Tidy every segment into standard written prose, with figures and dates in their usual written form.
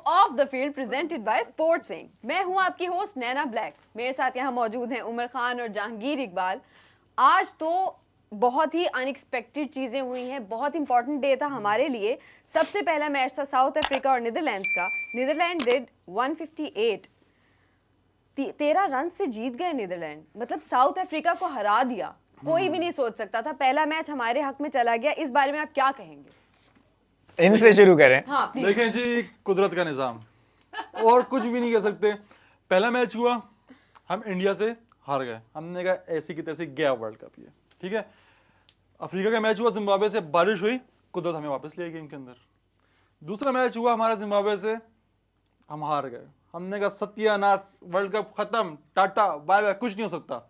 Of the field presented by sports wing. मैं हूं आपकी होस्ट नैना ब्लैक। मेरे साथ यहाँ मौजूद हैं उमर खान और जहांगीर इकबाल। आज तो बहुत ही अनएक्सपेक्टेड चीज़ें हुई हैं, बहुत इंपॉर्टेंट डे था हमारे लिए। सबसे पहला मैच था साउथ अफ्रीका और नीदरलैंड्स का। नीदरलैंड डिड 158, 13 रन से जीत गए नीदरलैंड, मतलब साउथ अफ्रीका को हरा दिया। कोई भी नहीं सोच सकता था। पहला मैच हमारे हक में चला गया। इस बारे में आप क्या कहेंगे? इनसे शुरू करें। हाँ, देखें जी, कुदरत का निज़ाम, और कुछ भी नहीं कह सकते। पहला मैच हुआ, हम इंडिया से हार गए। हमने कहा ऐसी की तैसी गया वर्ल्ड कप ये, ठीक है। अफ्रीका का मैच हुआ जिम्बाब्वे से, बारिश हुई, कुदरत हमें वापस ले आई गेम के अंदर। दूसरा मैच हुआ हमारा जिम्बाब्वे से, हम हार गए। हमने कहा सत्यानाश, वर्ल्ड कप खत्म, टाटा बाय बाय, कुछ नहीं हो सकता।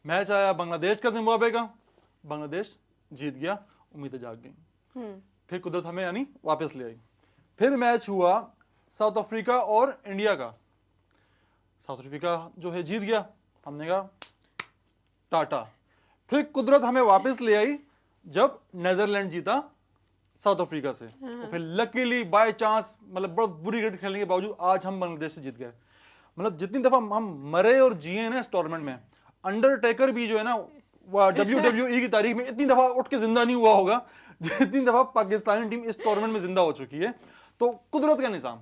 मैच आया बांग्लादेश का जिम्बाब्वे का, बांग्लादेश जीत गया, उम्मीदें जाग गई। फिर कुदरत हमें यानी वापस ले आई। फिर मैच हुआ साउथ अफ्रीका और इंडिया का। साउथ अफ्रीका जो है जीत गया, हमने कहा टाटा। फिर कुदरत हमें वापस ले आई जब नेदरलैंड जीता साउथ अफ्रीका से। और फिर लकीली बाय चांस, मतलब बहुत बुरी क्रिकेट खेलने के बावजूद आज हम बांग्लादेश से जीत गए। मतलब जितनी दफा हम मरे और जिए ना इस टूर्नामेंट में, अंडरटेकर भी जो है ना WWE की तारीख में इतनी दफा उठ के जिंदा नहीं हुआ होगा जितनी दफा पाकिस्तानी टीम इस टूर्नामेंट में जिंदा हो चुकी है। तो कुदरत का निज़ाम,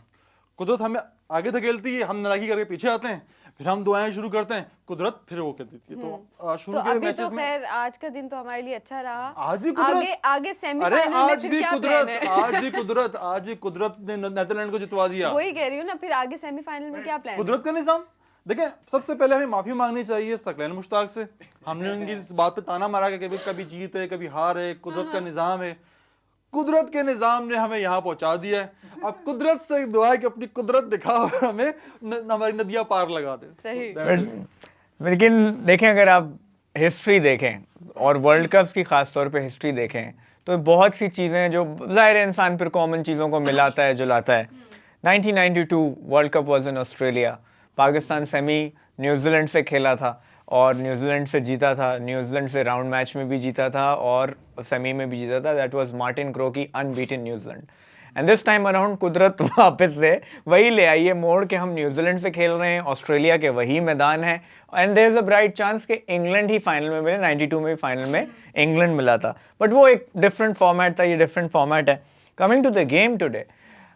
कुदरत हमें आगे धकेलती है, हम नालायकी करके पीछे आते हैं, फिर हम दुआएं शुरू करते हैं, कुदरत फिर वो कर देती है। तो शुरू के मैचेस में खैर आज का दिन तो हमारे लिए अच्छा रहा। आज भी कुदरत, आगे सेमीफाइनल में फिर क्या प्लान है? आज भी कुदरत ने नेदरलैंड को जितवा दिया। वही कह रही हूँ ना, फिर आगे सेमीफाइनल में क्या प्लान है? कुदरत का निज़ाम। देखें, सबसे पहले हमें माफी मांगनी चाहिए सकलैन मुश्ताक से। हमने उनकी इस बात पे ताना मारा कि कभी जीत है कभी हार है, कुदरत का निज़ाम है। कुदरत के निज़ाम ने हमें यहाँ पहुंचा दिया है। अब कुदरत से दुआ है कि अपनी कुदरत दिखाओ और हमें हमारी नदियाँ पार लगा दे। सही। लेकिन देखें, अगर आप हिस्ट्री देखें और वर्ल्ड कप्स की खास तौर पे हिस्ट्री देखें तो बहुत सी चीज़ें जो ज़ाहिर इंसान फिर कॉमन चीज़ों को मिलाता है जुलाता है। 1992 world cup was in Australia. Pakistan semi New Zealand से खेला था और न्यूजीलैंड से जीता था। न्यूजीलैंड से राउंड मैच में भी जीता था और सेमी में भी जीता था। दैट वाज मार्टिन क्रो की unbeaten New Zealand. And this time around कुदरत वापस से वही ले आई है मोड़ के हम न्यूजीलैंड से खेल रहे हैं, ऑस्ट्रेलिया के वही मैदान है, and there is a bright chance कि इंग्लैंड ही फाइनल में मिले। 92 में भी फाइनल में इंग्लैंड मिला था, बट वो एक डिफरेंट फॉर्मेट था, ये डिफरेंट फॉर्मेट है। Coming to the game today,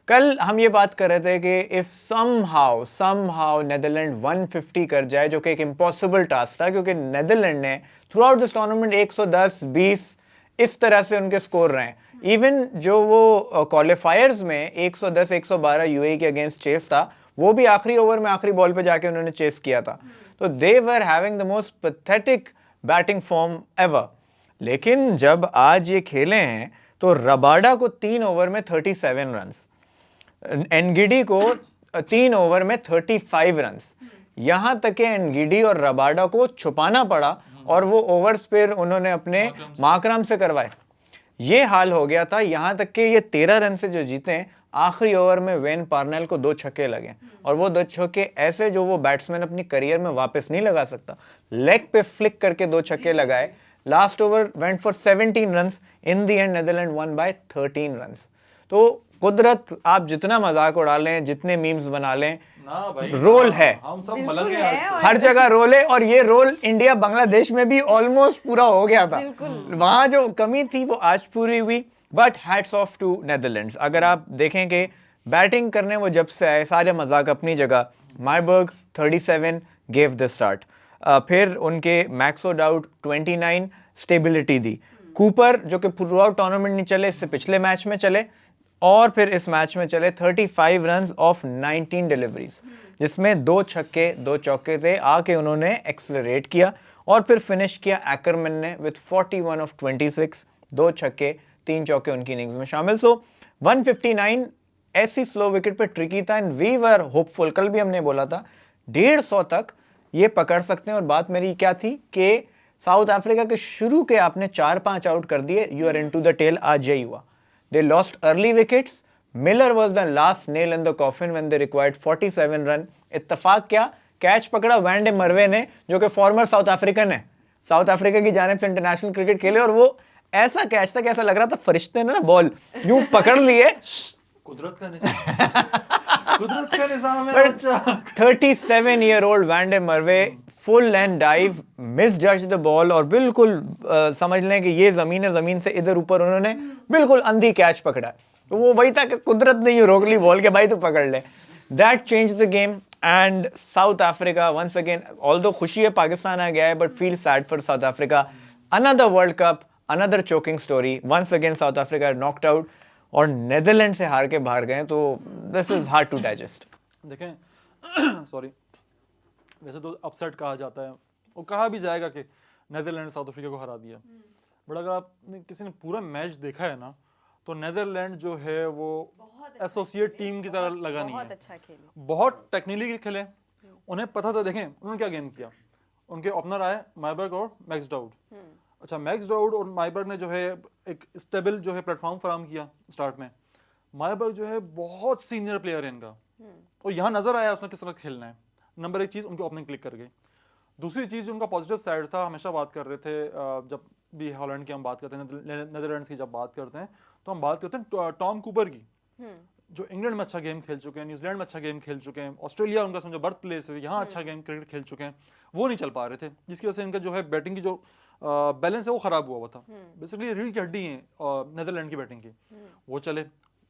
कल हम ये बात कर रहे थे कि इफ समहाउ नेदरलैंड 150 कर जाए, जो कि एक इम्पॉसिबल टास्क था, क्योंकि नेदरलैंड ने थ्रू आउट दिस टूर्नामेंट 110, 20 इस तरह से उनके स्कोर रहे हैं। इवन जो वो क्वालिफायर्स में 110, 112 यूएई के अगेंस्ट चेस था, वो भी आखिरी ओवर में आखिरी बॉल पे जाके उन्होंने चेस किया था। तो they were having the most pathetic batting form ever. लेकिन जब आज ये खेले हैं तो रबाडा को 3 ओवर में 37 रन, एनगिडी को 3 ओवर में 35 रन्स। यहां तक कि एनगिडी और रबाडा को छुपाना पड़ा और वो ओवर्स फिर उन्होंने अपने माकराम से करवाए। ये हाल हो गया था, यहां तक कि ये 13 रन से जो जीते, आखिरी ओवर में वेन पार्नेल को 2 छक्के लगे, और वो 2 छक्के ऐसे जो वो बैट्समैन अपनी करियर में वापस नहीं लगा सकता। लेग पे फ्लिक करके 2 छक्के लगाए। Last over went for 17 run. In the end Netherland one by 13 run. तो कुदरत, आप जितना मजाक उड़ा लें, जितने मीम्स बना लें, रोल है, हम सब मलंग हैं। हर जगह रोल है, और ये रोल इंडिया बांग्लादेश में भी ऑलमोस्ट पूरा हो गया था। वहां जो कमी थी वो आज पूरी हुई। But hats off to Netherlands. अगर आप देखें कि बैटिंग करने वो जब से आए, सारे मजाक अपनी जगह, मायबर्ग 37 गेव द स्टार्ट, फिर उनके मैक्सो डाउट 29 स्टेबिलिटी दी, कूपर जो कि थ्रू आउट टूर्नामेंट नहीं चले, इससे पिछले मैच में चले और फिर इस मैच में चले 35 रन्स ऑफ 19 डिलीवरीज, जिसमें 2 छक्के 2 चौके थे। आके उन्होंने एक्सेलरेट किया और फिर फिनिश किया एक्करमैन ने विद 41 ऑफ 26, 2 छक्के 3 चौके उनकी इनिंग्स में शामिल। सो 159 ऐसी स्लो विकेट पे ट्रिकी था, एंड वी वर होपफुल। कल भी हमने बोला था 150 तक ये पकड़ सकते हैं, और बात मेरी क्या थी कि साउथ अफ्रीका के शुरू के आपने 4-5 आउट कर दिए, you are into the tail. आज यही हुआ। They lost early wickets. Miller was the last nail in the coffin when they required 47 run. इत्तफाक क्या, कैच पकड़ा वैन डे मरवे ने, जो कि फॉर्मर साउथ अफ्रीकन है, साउथ अफ्रीका की जानिब से इंटरनेशनल क्रिकेट खेले, और वो ऐसा कैच था कि ऐसा लग रहा था फरिश्ते ने ना बॉल यूं पकड़ लिए कुदरत का निजाम कुदरत का निजाम है बच्चा 37-year-old van der Merwe full and dive misjudge the ball और बिल्कुल समझ लें कि ये जमीन है, जमीन से इधर ऊपर उन्होंने बिल्कुल अंधी कैच पकड़ा। तो वो वही था कि कुदरत ने यूं रोक ली बॉल के भाई तू पकड़ ले। That change the game and South Africa once again, although खुशी है पाकिस्तान आ गया है, but feel sad for South Africa. Another World Cup, another choking story, once again South Africa knocked out और नेदरलैंड से हार के बाहर गए। तो this is hard to digest. देखें सॉरी, वैसे तो अपसेट कहा जाता है, वो कहा भी जाएगा कि नेदरलैंड साउथ अफ्रीका को हरा दिया, बट अगर आपने किसी ने पूरा मैच देखा है ना, तो नेदरलैंड जो है वो एसोसिएट टीम की तरह लगा नहीं है। बहुत अच्छा खेले, बहुत टेक्निकली खेले, उन्हें पता था। देखें उन्होंने क्या गेम किया, उनके ओपनर आए मायबर्ग और मैक्स डाउड। अच्छा, मैक्स डाउड और मायबर्ग ने जो है एक स्टेबल जो है प्लेटफॉर्म फराहम किया स्टार्ट में। मायबर्ग जो है बहुत सीनियर प्लेयर है इनका, और यहाँ नजर आया उसने किस तरह खेलना है। नंबर एक चीज़ उनकी ओपनिंग क्लिक कर गई। दूसरी चीज़ जो उनका पॉजिटिव साइड था, हमेशा बात कर रहे थे जब भी हॉलैंड की हम बात करते हैं, नेदरलैंड्स की जब बात करते हैं, तो हम बात करते हैं टॉम कूपर की, जो इंग्लैंड में अच्छा गेम खेल चुके हैं, न्यूजीलैंड में अच्छा गेम खेल चुके हैं, ऑस्ट्रेलिया उनका समझो बर्थ प्लेस है, यहाँ अच्छा गेम क्रिकेट खेल चुके हैं। वो नहीं चल पा रहे थे, जिसकी वजह से इनका जो है बैटिंग की जो बैलेंस है वो खराब हुआ था। बेसिकली रीढ़ की हड्डी है नेदरलैंड की बैटिंग की। वो चले,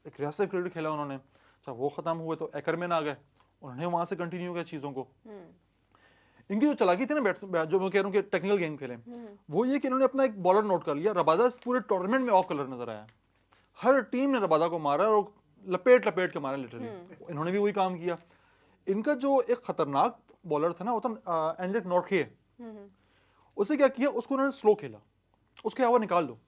एक रियासत क्रिकेट खेला उन्होंने। अच्छा, वो खत्म हुए तो एकरमैन आ गए, उन्होंने वहां से कंटिन्यू किया चीज़ों को। इनकी जो चलाकी थी ना जो मैं कह रहा हूँ कि टेक्निकल गेम खेले, वो ये कि इन्होंने अपना एक बॉलर नोट कर लिया। रबादा पूरे टूर्नामेंट में ऑफ कलर नजर आया, हर टीम ने रबादा को मारा और लपेट के मारा लिटरली। इन्होंने भी वही काम किया। इनका जो एक खतरनाक बॉलर था ना, वो था एंड्रिक नॉर्खे। उसे क्या किया, उसको उन्होंने स्लो खेला, उसके ओवर निकाल दो।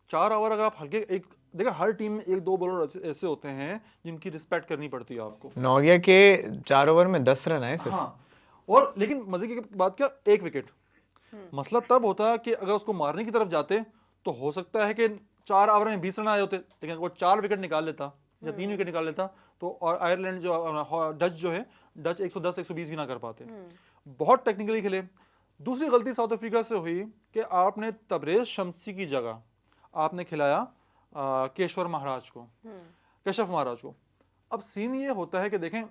4 ओवर अगर आप हल्के, एक देखा हर टीम में 1-2 बॉलर ऐसे होते हैं जिनकी रिस्पेक्ट करनी पड़ती है आपको। नौगिया के 4 ओवर में 10 रन आए सिर्फ। हाँ, और लेकिन मजे की बात क्या, 1 विकेट। मसला तब होता है कि अगर उसको मारने की तरफ जाते तो हो सकता है कि 4 ओवर में 20 रन आए होते, लेकिन अगर वो 4 विकेट निकाल लेता या 3 विकेट निकाल लेता तो और आयरलैंड जो डच जो है, डच 110-120 भी ना कर पाते। बहुत टेक्निकली खेले। दूसरी गलती साउथ अफ्रीका से हुई कि आपने तबरेज शम्सी की जगह आपने खिलाया केशव महाराज को। अब सीन ये होता है कि देखें,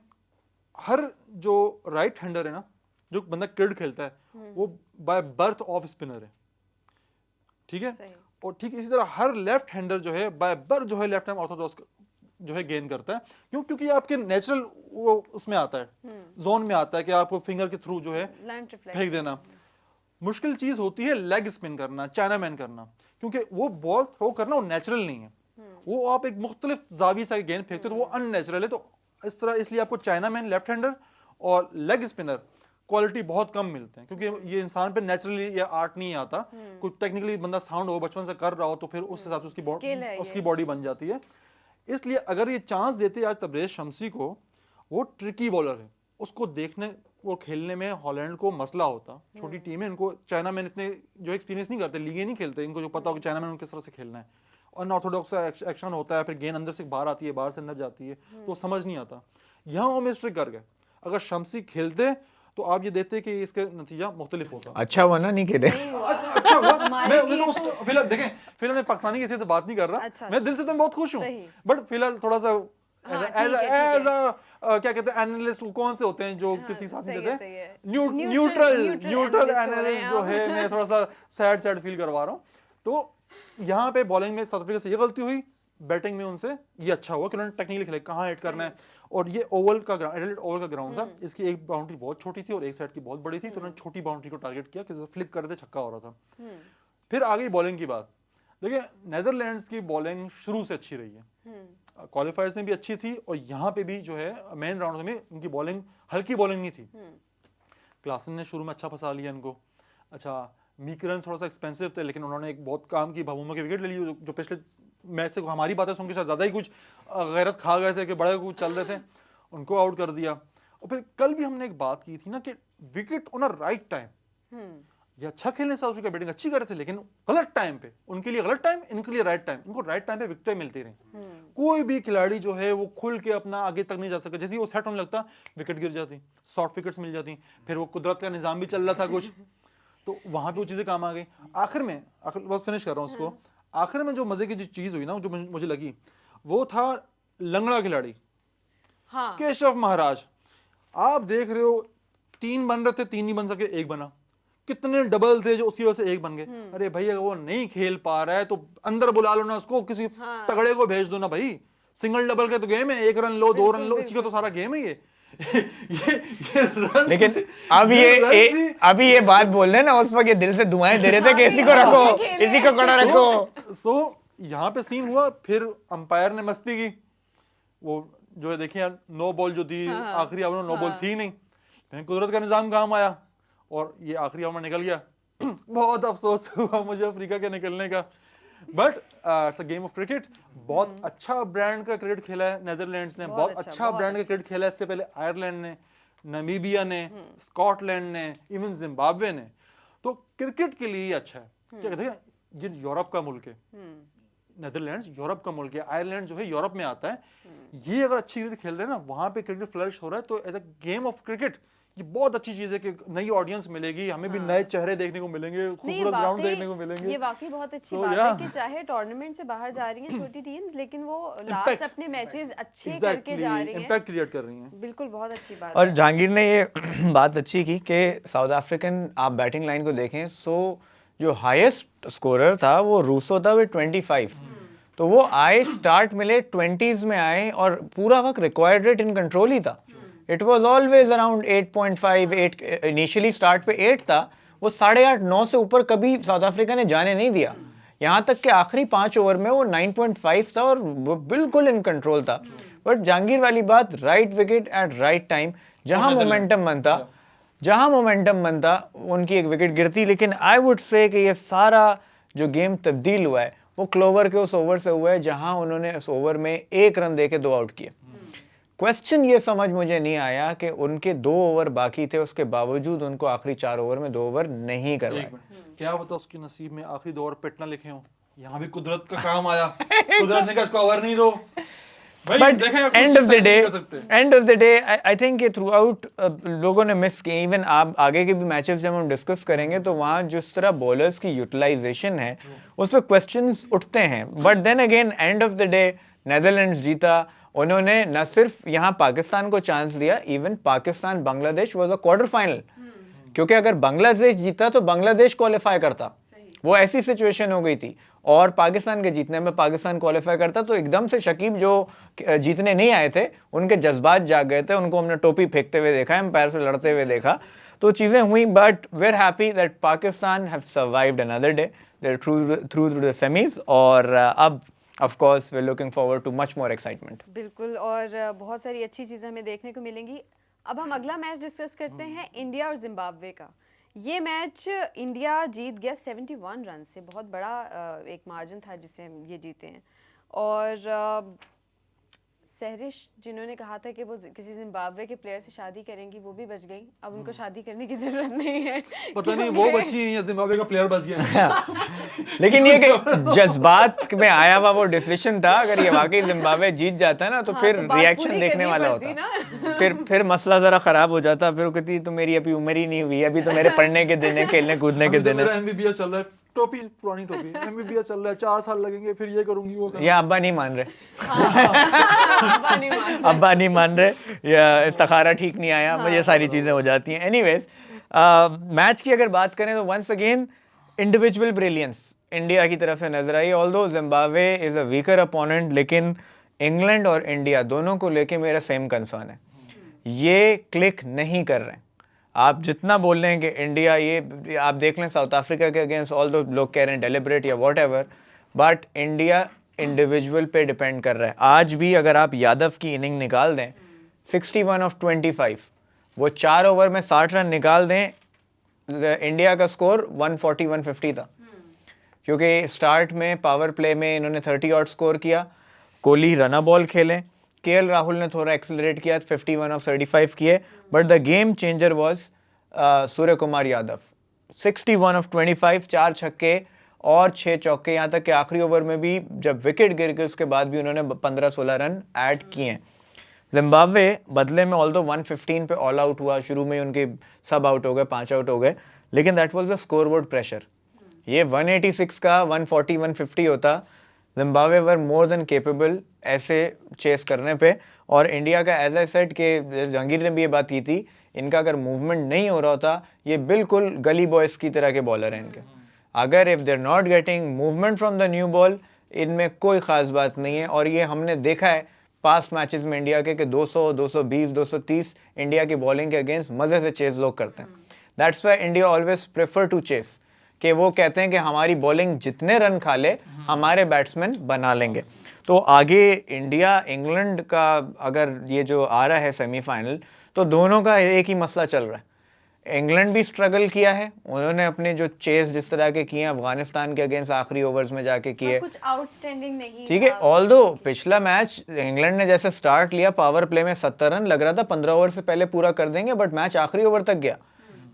हर जो राइट हैंडर है ना, जो बंदा क्रिकेट खेलता है, वो बाय बर्थ ऑफ स्पिनर है, ठीक है। और ठीक इसी तरह हर लेफ्ट हैंडर जो है बाय बर्थ जो है लेफ्ट हैंड ऑर्थोडॉक्स जो है गेन करता है। क्यों? क्योंकि ये आपके नेचुरल वो उसमें आता है, जोन में आता है कि आपको फिंगर के थ्रू जो है फेंक देना। मुश्किल चीज होती है लेग स्पिन करना, चाइना मैन करना, क्योंकि वो बॉल थ्रो करना वो नेचुरल नहीं है। वो आप एक मुख्तलिफ जावी से गेंद फेंकते हो तो वो अननेचुरल है। तो इस तरह इसलिए आपको चाइना मैन, लेफ्ट हैंडर और लेग स्पिनर क्वालिटी बहुत कम मिलते हैं, क्योंकि ये इंसान पे नेचुरली या आर्ट नहीं आता। कुछ टेक्निकली बंदा साउंड हो, बचपन से कर रहा हो, तो फिर उस हिसाब से उसकी बॉडी बन जाती है। इसलिए अगर ये चांस देते आज तबरेज शम्सी को, वो ट्रिकी बॉलर है, उसको देखने वो खेलने में हॉलैंड को मसला होता। छोटी टीम है, इनको चाइना मैन इतने जो एक्सपीरियंस नहीं करते, लीगे नहीं खेलते, इनको जो पता हो कि चाइना मैन किस तरह से खेलना है। अनऑर्थोडॉक्स एक्शन होता है, फिर गेंद अंदर से बाहर आती है, बाहर से अंदर जाती है, तो समझ नहीं आता। यहाँ वो मिस्टेक कर गए। अगर शम्सी खेलते तो आप ये देखते कि इसका नतीजा मुख्तलिफ होता। अच्छा हुआ ना नहीं खेले। अच्छा हुआ। मैं तो फिलहाल देखें, फिलहाल मैं पाकिस्तानी किसी से बात नहीं कर रहा, मैं दिल से तो बहुत खुश हूँ, बट फिलहाल थोड़ा सा क्या कहते हैं एनालिस्ट कौन से होते हैं जो किसी साथ नहीं देते, न्यूट्रल एनालिस्ट जो है, मैं थोड़ा सा सैड फील करवा रहा हूँ। तो यहाँ पे बॉलिंग में साउथ अफ्रीका से ये गलती हुई, बैटिंग में उनसे ये अच्छा हुआ कि उन्होंने टेक्निकली खेला, कहाँ हिट करना है। और ये ओवल का ग्राउंड था, इसकी एक बाउंड्री बहुत छोटी थी और एक साइड की बहुत बड़ी थी, तो उन्होंने छोटी बाउंड्री को टारगेट किया, किसी फ्लिक कर रहे थे, छक्का हो रहा था। फिर आ गई बॉलिंग की बात। देखिए नेदरलैंड्स की बॉलिंग शुरू से अच्छी रही है, क्वालिफायर्स में भी अच्छी थी, और यहाँ पे भी जो है मेन राउंड में उनकी बॉलिंग हल्की बॉलिंग नहीं थी। क्लासन ने शुरू में अच्छा फंसा लिया इनको। अच्छा, मीकरन थोड़ा सा एक्सपेंसिव थे, लेकिन उन्होंने एक बहुत काम की, भवूमा के विकेट ले लिए, जो पिछले मैच से हमारी बातें सुन के शायद ज़्यादा ही कुछ गैरत खा गए थे कि बड़े कुछ चल रहे थे, उनको आउट कर दिया। और फिर कल भी हमने एक बात की थी ना कि wicket on a right time, ये अच्छा खेलने साउथ अफ्रीका बैटिंग अच्छी कर रहे थे, लेकिन गलत टाइम पे, उनके लिए गलत टाइम, इनके लिए राइट टाइम, इनको राइट टाइम पे विकेटें मिलती रही। कोई भी खिलाड़ी जो है वो खुल के अपना आगे तक नहीं जा सकता, जैसे ही वो सेट होने लगता विकेट गिर जाती, शॉर्ट विकेट्स मिल जाती। फिर वो कुदरत का निजाम भी चल रहा था कुछ, तो वहां पे वो चीजें काम आ गई। आखिर बस फिनिश कर रहा हूँ उसको। आखिर में जो मजे की चीज हुई ना, जो मुझे लगी, वो था लंगड़ा खिलाड़ी हाँ केशव महाराज, आप देख रहे हो 3 बन रहे थे, 3 नहीं बन सके, 1 बना। कितने डबल थे जो उसकी वजह से 1 बन गए। अरे भाई अगर वो नहीं खेल पा रहा है तो अंदर बुला लो ना उसको, किसी तगड़े को भेज दो ना भाई। सिंगल डबल के तो गेम है, 1 रन लो, 2 रन लो, इसी का तो सारा गेम है ये। ये रन लेकिन अभी ये बात बोल रहे ना, उस वक्त ये दिल से दुआएं दे रहे थे कि इसी को रखो, इसी को खड़ा रखो। सो यहाँ पे सीन हुआ, फिर अंपायर ने मस्ती की, वो जो है देखिए नो बॉल जो थी आखिरी ओवर में, नो बॉल थी नहीं, लेकिन कुदरत का निजाम काम आया और ये आखिरी ओवर निकल गया। बहुत अफसोस हुआ मुझे अफ्रीका के निकलने का, but it's a game of cricket. बहुत अच्छा ब्रांड का क्रिकेट खेला है नेदरलैंड्स ने, बहुत अच्छा ब्रांड का क्रिकेट खेला है इससे पहले आयरलैंड ने, नामीबिया ने, स्कॉटलैंड ने, इवन जिम्बाब्वे ने। तो क्रिकेट के लिए ही अच्छा है। क्या कहते हैं, ये यूरोप का मुल्क है, नेदरलैंड्स यूरोप का मुल्क है, आयरलैंड जो है यूरोप में आता है। ये अगर अच्छी क्रिकेट खेल रहे हैं ना, वहां पे क्रिकेट फ्लरिश हो रहा है, तो as a game of cricket ये बहुत अच्छी चीज है कि नई ऑडियंस मिलेगी, हमें भी नए चेहरे देखने को मिलेंगे, खूबसूरत ग्राउंड देखने को मिलेंगे। ये वाकई बहुत अच्छी बात है कि चाहे टूर्नामेंट से बाहर जा रही हैं छोटी टीम्स, लेकिन वो लास्ट अपने मैचेस अच्छे करके जा रही हैं, इम्पैक्ट क्रिएट कर रही हैं। बिल्कुल बहुत अच्छी बात और है। जहांगीर ने ये बात अच्छी की कि साउथ अफ्रीकन आप बैटिंग लाइन को देखें, सो जो हाईएस्ट स्कोरर था वो रूसो था विद 25। तो वो आए, स्टार्ट मिले 20s में आए और पूरा वक्त रिक्वायर्ड रेट इन कंट्रोल ही था। It was always around 8.5, 8 initially start पे 8 था, वो 8.5, 9 से ऊपर कभी साउथ अफ्रीका ने जाने नहीं दिया। यहाँ तक कि आखिरी 5 ओवर में वो 9.5 था और वो बिल्कुल इन कंट्रोल था। बट जहांगीर वाली बात, right wicket at right time, जहाँ मोमेंटम बनता उनकी एक विकेट गिरती। लेकिन आई वुड से कि ये सारा जो गेम तब्दील हुआ है वो क्लोवर के उस ओवर से हुआ है जहां उन्होंने उस ओवर में 1 रन देके 2 आउट किए। क्वेश्चन ये समझ मुझे नहीं आया कि उनके 2 ओवर बाकी थे, उसके बावजूद उनको आखिरी 4 ओवर में 2 ओवर नहीं करवाए। क्या पता उसके नसीब में आखिरी 2 ओवर पिट ना लिखे हों, यहाँ भी कुदरत का काम आया। कुदरत ने कहा इसको ओवर नहीं दो। But end of the day, I think कि थ्रू आउट लोगों ने मिस किए। इवन आप आगे के भी मैचेस जब हम डिस्कस करेंगे तो वहाँ जिस तरह बॉलर्स की यूटिलाइजेशन है उस पर क्वेश्चंस उठते हैं। But then again end of the day Netherlands जीता। उन्होंने न सिर्फ यहाँ पाकिस्तान को चांस दिया, even Pakistan Bangladesh was a quarter final, क्योंकि अगर बांग्लादेश जीता तो बांग्लादेश क्वालिफाई करता, वो ऐसी सिचुएशन हो गई थी। और पाकिस्तान के जीतने में पाकिस्तान क्वालिफाई करता, तो एकदम से शकीब जो जीतने नहीं आए थे उनके जज्बात जाग गए थे, उनको हमने टोपी फेंकते हुए देखा, एम्पायर से लड़ते हुए देखा, तो चीज़ें हुई। But we are happy that Pakistan have survived another day, they are through the semis, और अब of course we are looking forward to much more excitement. बिल्कुल, और बहुत सारी अच्छी चीज़ें हमें देखने को मिलेंगी। अब हम अगला मैच डिस्कस करते हैं इंडिया और जिम्बाब्वे का। ये मैच इंडिया जीत गया 71 रन से, बहुत बड़ा एक मार्जिन था जिससे हम ये जीते हैं। और सहरिश जिन्होंने कहा था कि वो किसी जिम्बाब्वे के प्लेयर से शादी करेंगी, वो भी बच गई। अब उनको शादी करने की जरूरत नहीं है, पता नहीं वो बची है या जिम्बाब्वे का प्लेयर बच गया। लेकिन ये कि जज्बात में आया हुआ वो डिसीजन था। अगर ये वाकई जिम्बाब्वे जीत जाता ना तो हाँ, फिर तो बात रिएक्शन पूरी देखने करनी वाला पड़ती होता, फिर मसला जरा खराब हो जाता। फिर वो कहती तो मेरी अभी उम्र ही नहीं हुई, अभी तो मेरे पढ़ने के दिन है, खेलने कूदने के दिन है। एमबीबीएस चल रहा है, टोपी पुरानी टोपी, एमबीबीएस चल रहा है, 4 साल लगेंगे, फिर ये करूंगी वो करूंगी। या अब्बा नहीं मान रहे, हाँ, अब्बा नहीं मान रहे, या इस्तिखारा ठीक नहीं आया, ये सारी चीज़ें हो जाती हैं। एनीवेज, मैच की अगर बात करें तो once again individual brilliance India की तरफ से नजर आई। Although Zimbabwe is a weaker opponent, लेकिन इंग्लैंड और इंडिया दोनों को लेके मेरा सेम कंसर्न है, ये क्लिक नहीं कर रहे हैं। आप जितना बोल रहे हैं कि इंडिया, ये आप देख लें साउथ अफ्रीका के अगेंस्ट, ऑल दो लोग कह रहे हैं डेलिब्रेट या what ever, but India individual पे डिपेंड कर रहा है। आज भी अगर आप यादव की इनिंग निकाल दें 61 ऑफ 25, वो 4 ओवर में 60 रन निकाल दें, इंडिया का स्कोर 140-150 था, क्योंकि स्टार्ट में पावर प्ले में इन्होंने 30 ऑट स्कोर किया, कोहली रना बॉल खेले, केएल राहुल ने थोड़ा एक्सेलरेट किया, 51 ऑफ 35 किए, but the game changer was Surya Kumar Yadav. 61 of 25, 4 छक्के और 6 चौके, यहाँ तक कि आखिरी ओवर में भी जब विकेट गिर गए उसके बाद भी उन्होंने 15-16 रन ऐड किए हैं। जिम्बाब्वे बदले में ऑल्दो 115 पे ऑल आउट हुआ, शुरू में उनके सब आउट हो गए, 5 आउट हो गए, लेकिन that was the scoreboard pressure. ये 186 का 140-150 होता, जिम्बाब्वे वर मोर देन केपेबल ऐसे चेस करने पे। और इंडिया का एज आई सेड के जहांगीर ने भी ये बात की थी, इनका अगर मूवमेंट नहीं हो रहा होता, ये बिल्कुल गली बॉयज़ की तरह के बॉलर हैं इनके। अगर if they are not getting movement from the new ball, इनमें कोई ख़ास बात नहीं है। और ये हमने देखा है पास्ट मैचेस में इंडिया के कि 200, 220, 230 इंडिया की बॉलिंग के अगेंस्ट मज़े से चेस लोग करते हैं। That's why India always prefer to chase, कि वो कहते हैं कि हमारी बॉलिंग जितने रन खा ले हमारे बैट्समैन बना लेंगे। तो आगे इंडिया इंग्लैंड का अगर ये जो आ रहा है सेमीफाइनल, तो दोनों का एक ही मसला चल रहा है। इंग्लैंड भी स्ट्रगल किया है, उन्होंने अपने जो चेस जिस तरह के किए हैं अफगानिस्तान के अगेंस्ट आखिरी ओवर्स में जाके किए, कुछ आउटस्टैंडिंग नहीं ठीक है। था। ऑल्दो पिछला मैच इंग्लैंड ने जैसे स्टार्ट लिया पावर प्ले में 70 रन, लग रहा था 15 ओवर से पहले पूरा कर देंगे, बट मैच आखिरी ओवर तक गया।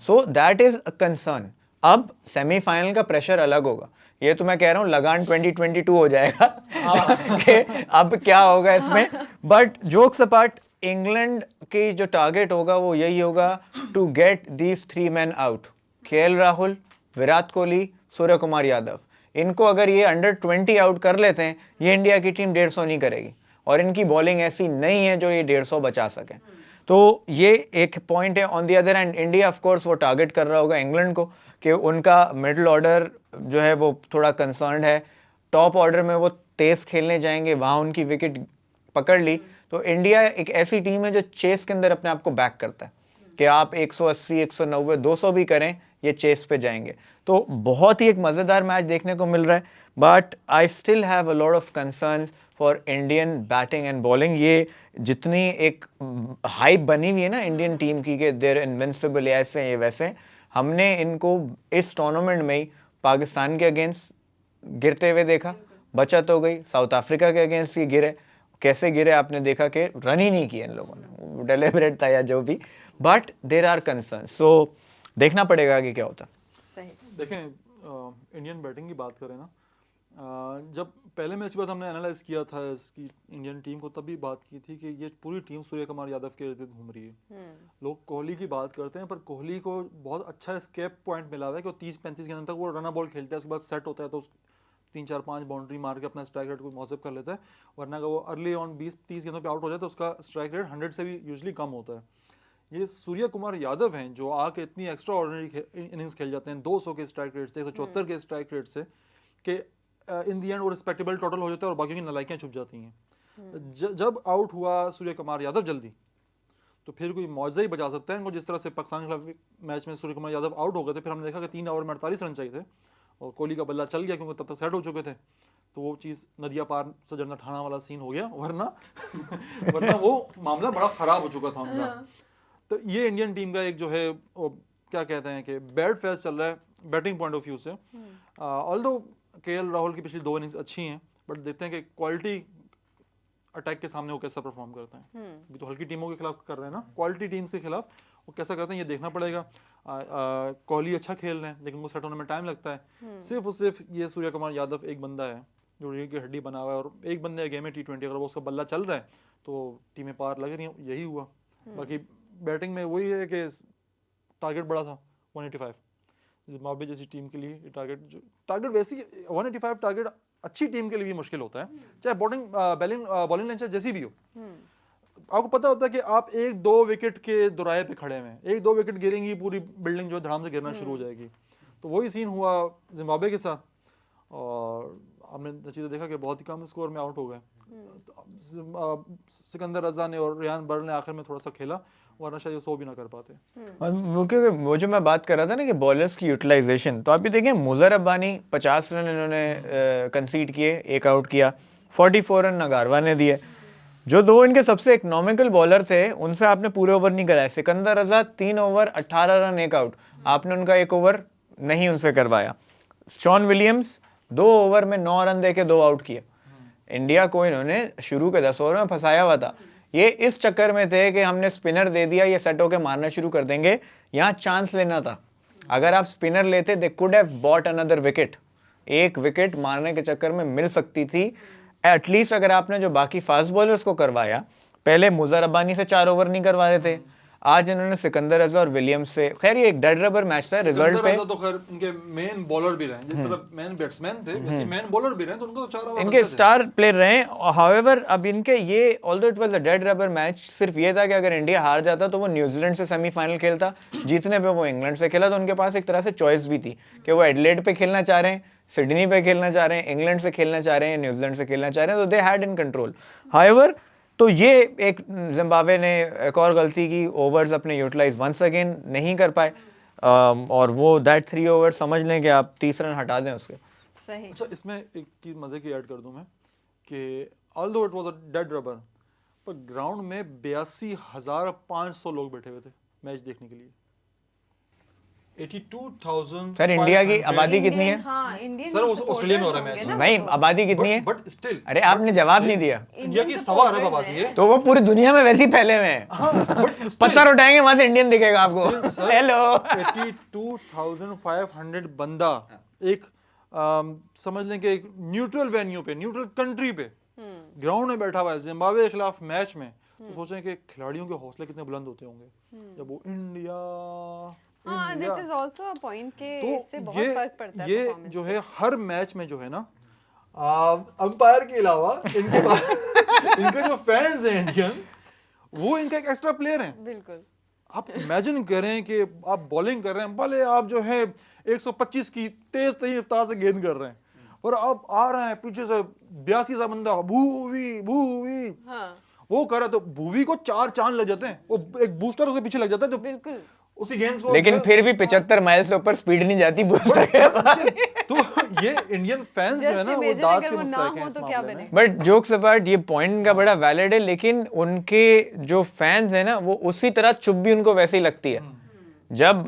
So that is a concern. अब सेमीफाइनल का प्रेशर अलग होगा, ये तो मैं कह रहा हूँ लगान 2022 हो जाएगा कि अब क्या होगा इसमें। बट जोक्स अपार्ट, इंग्लैंड की जो टारगेट होगा वो यही होगा, to get these 3 man out, KL Rahul, Virat Kohli, Surya Kumar Yadav. इनको अगर ये अंडर 20 आउट कर लेते हैं, ये इंडिया की टीम 150 नहीं करेगी, और इनकी बॉलिंग ऐसी नहीं है जो ये 150 बचा सके। तो ये एक पॉइंट है। On the other hand India of course वो टारगेट कर रहा होगा इंग्लैंड को, कि उनका मिडिल ऑर्डर जो है वो थोड़ा कंसर्न है। टॉप ऑर्डर में वो तेज़ खेलने जाएंगे, वहाँ उनकी विकेट पकड़ ली तो इंडिया एक ऐसी टीम है जो चेस के अंदर अपने आप को बैक करता है, कि आप 180, 190, 200 भी करें, ये चेस पे जाएंगे। तो बहुत ही एक मज़ेदार मैच देखने को मिल रहा है। But I still have a lot of concerns for Indian batting and bowling. ये जितनी एक हाइप बनी हुई है ना इंडियन टीम की कि देर इनविंसिबल, ऐसे ये वैसे, हमने इनको इस टूर्नामेंट में ही पाकिस्तान के अगेंस्ट गिरते हुए देखा, बचत हो गई। साउथ अफ्रीका के अगेंस्ट ही गिरे, कैसे गिरे आपने देखा कि रन ही नहीं किए इन लोगों ने, डेलिबरेट था या जो भी। बट देर आर कंसर्न, सो देखना पड़ेगा कि क्या होता। सही। देखें, इंडियन बैटिंग की बात करें ना, जब पहले मैच के बाद हमने एनालाइज किया था इसकी इंडियन टीम को, तब भी बात की थी कि ये पूरी टीम सूर्य कुमार यादव के इर्द गिर्द घूम रही है। लोग कोहली की बात करते हैं, पर कोहली को बहुत अच्छा स्केप पॉइंट मिला हुआ है कि वो 30-35 गेंद तक वो रन बॉल खेलता है, उसके बाद सेट होता है तो 3-4-5 बाउंड्री मार के अपना स्ट्राइक रेट को मौसम कर लेता है। वरना अगर वो अर्ली ऑन 20-30 गेंदों पे आउट हो जाए तो उसका स्ट्राइक रेट 100 से भी यूजली कम होता है। ये सूर्य कुमार यादव हैं जो आके इतनी एक्स्ट्रा ऑर्डिनरी इनिंग्स खेल जाते हैं 200 के स्ट्राइक रेट से, 174 के स्ट्राइक रेट से, कि इन दी एंड वो रिस्पेक्टेबल टोटल हो जाता है और बाकी की नलायकियाँ छुप जाती हैं। जब आउट हुआ सूर्य कुमार यादव जल्दी, तो फिर कोई मौजा ही बचा सकता है इनको। जिस तरह से पाकिस्तान के खिलाफ मैच में सूर्य कुमार यादव आउट हो गए थे, फिर हमने देखा कि 3 ओवर में 48 रन चाहिए थे और कोहली का बल्ला चल गया क्योंकि तब तक सेट हो चुके थे। तो वो चीज़ नदिया पार से जन्नत ठाना वाला सीन हो गया, वरना वो मामला बड़ा ख़राब हो चुका था उनका। तो ये इंडियन टीम का एक जो है क्या कहते हैं कि बैड फेज चल रहा है बैटिंग पॉइंट ऑफ व्यू से। ऑल्दो केएल राहुल की पिछली 2 इनिंग्स अच्छी हैं, बट देखते हैं कि क्वालिटी अटैक के सामने वो कैसा परफॉर्म करते हैं। तो हल्की टीमों के खिलाफ कर रहे हैं ना, क्वालिटी टीम्स के खिलाफ वो कैसा करते हैं ये देखना पड़ेगा। कोहली अच्छा खेल रहे हैं लेकिन वो सेट होने में टाइम लगता है। सिर्फ और सिर्फ ये सूर्य कुमार यादव एक बंदा है जो रीढ़ की हड्डी बना हुआ है, और एक बंदे गेम में T20 अगर वो उसका बल्ला चल रहा है तो टीमें पार लग रही हैं, यही हुआ। बाकी बैटिंग में वही है कि टारगेट बड़ा था 185, जिम्बाब्वे जैसी टीम के लिए टारगेट वैसी 185 टारगेट अच्छी टीम के लिए भी मुश्किल होता है, चाहे बॉलिंग लाइन जैसी भी हो। आपको पता होता है कि आप 1-2 विकेट के दुराये पे खड़े हैं, 1-2 विकेट गिरेंगी पूरी बिल्डिंग जो धड़ाम से गिरना शुरू हो जाएगी। तो वही सीन हुआ जिम्बाब्वे के साथ, और हमने नतीजा देखा कि बहुत ही कम स्कोर में आउट हो गए। सिकंदर रजा ने और रियान बर ने आखिर में थोड़ा सा खेला, वरना शायद 100 भी ना कर पाते। और वो जो मैं बात कर रहा था ना कि बॉलर्स की यूटिलाइजेशन, तो आप ये देखें मुजर अब्बानी 50 रन इन्होंने कंसीड किए, 1 आउट किया, 44 रन नगारवा ने दिए। जो 2 इनके सबसे इकोनॉमिकल बॉलर थे उनसे आपने पूरे ओवर नहीं कराए। सिकंदर रजा 3 ओवर 18 रन 1 आउट, आपने उनका 1 ओवर नहीं उनसे करवाया। शॉन विलियम्स 2 ओवर में 9 रन देके 2 आउट किए। इंडिया को इन्होंने शुरू के 10 ओवर में फंसाया हुआ था। ये इस चक्कर में थे कि हमने स्पिनर दे दिया, ये सेट होके मारना शुरू कर देंगे, यहाँ चांस लेना था। अगर आप स्पिनर लेते they could have bought another wicket, 1 wicket मारने के चक्कर में मिल सकती थी एटलीस्ट। अगर आपने जो बाकी फास्ट बॉलर्स को करवाया, पहले मुजर अब्बानी से 4 ओवर नहीं करवा रहे थे, आज इन्होंने सिकंदर रजा और विलियम्स से, खैर ये एक डेड रबर मैच था रिजल्ट पे, तो खैर इनके मेन बॉलर भी रहे, जिस तरह मेन बैट्समैन थे वैसे मेन बॉलर भी रहे, तो उनको तो 4 ओवर इनके स्टार प्लेयर रहे। हाउएवर अब इनके ये although it was a dead rubber match, सिर्फ ये था कि अगर इंडिया हार जाता तो वो न्यूजीलैंड से सेमीफाइनल खेलता, जीतने पे वो इंग्लैंड से खेला, तो उनके पास एक तरह से चॉइस भी थी कि वो एडिलेड पे खेलना चाह रहे हैं, सिडनी पे खेलना चाह रहे हैं, इंग्लैंड से खेलना चाह रहे हैं, न्यूजीलैंड से खेलना चाह रहे हैं, तो they had in control. However तो ये एक जिम्बाब्वे ने एक और गलती की, ओवर्स अपने यूटिलाइज वंस अगेन नहीं कर पाए, और वो दैट 3 ओवर समझ लें कि आप 30 रन हटा दें उसके। सही। अच्छा, इसमें एक चीज मजे की ऐड कर दूं मैं कि although it was a dead rubber, पर ग्राउंड में 82,500 लोग बैठे हुए थे मैच देखने के लिए। 82,000। सर इंडिया की आबादी कितनी है? हाँ, इंडियन सर, वो ऑस्ट्रेलिया में हो रहा है supporters मैच। होंगे ना नहीं, वो तो। आबादी कितनी है? बट स्टिल, अरे आपने जवाब नहीं दिया। इंडिया की Indian 1.25 अरब supporters आबादी है। तो वो पूरी दुनिया में वैसे ही फैले हुए हैं, पत्थर उठाएंगे वहां से इंडियन दिखेगा आपको। हेलो 82,500 बंदा एक समझ लें कि एक न्यूट्रल वेन्यू पे, न्यूट्रल कंट्री पे ग्राउंड में बैठा हुआ है जिम्बाब्वे के खिलाफ मैच में, तो सोचें कि खिलाड़ियों के हौसले कितने बुलंद होते होंगे जब वो इंडिया। हाँ, this is also a point के इससे तो बहुत फर्क पड़ता है ये performance जो पे। है हर मैच में जो है ना, अंपायर के अलावा इनके इनके जो फैंस हैं इंडियन, वो इनका एक एक्स्ट्रा प्लेयर है। बिल्कुल। आप इमेजिन करें कि आप बॉलिंग कर रहे हैं, भले आप जो है 125 की तेज तरीन रफ्तार से गेंद कर रहे हैं, और आप आ रहे हैं पीछे से 82 सा बंदा भूवी भूवी, हाँ, वो कर रहा, तो भूवी को 4 चांद लग जाते हैं, वो एक बूस्टर उसके पीछे लग जाता है जो बिल्कुल। उसी गेंद को। लेकिन फिर भी 75 माइल से ऊपर स्पीड नहीं जाती बूस्टर के बाद। तो ये इंडियन फैंस जो है Just ना, वो imagine दांत अगर के वो ना मुस्तैक हैं हो इस तो क्या मामले में। बने। बट जोक्स अपार्ट, ये पॉइंट का बड़ा वैलिड है, लेकिन उनके जो फैंस हैं ना, वो उसी तरह चुप भी उनको वैसे ही लगती है। जब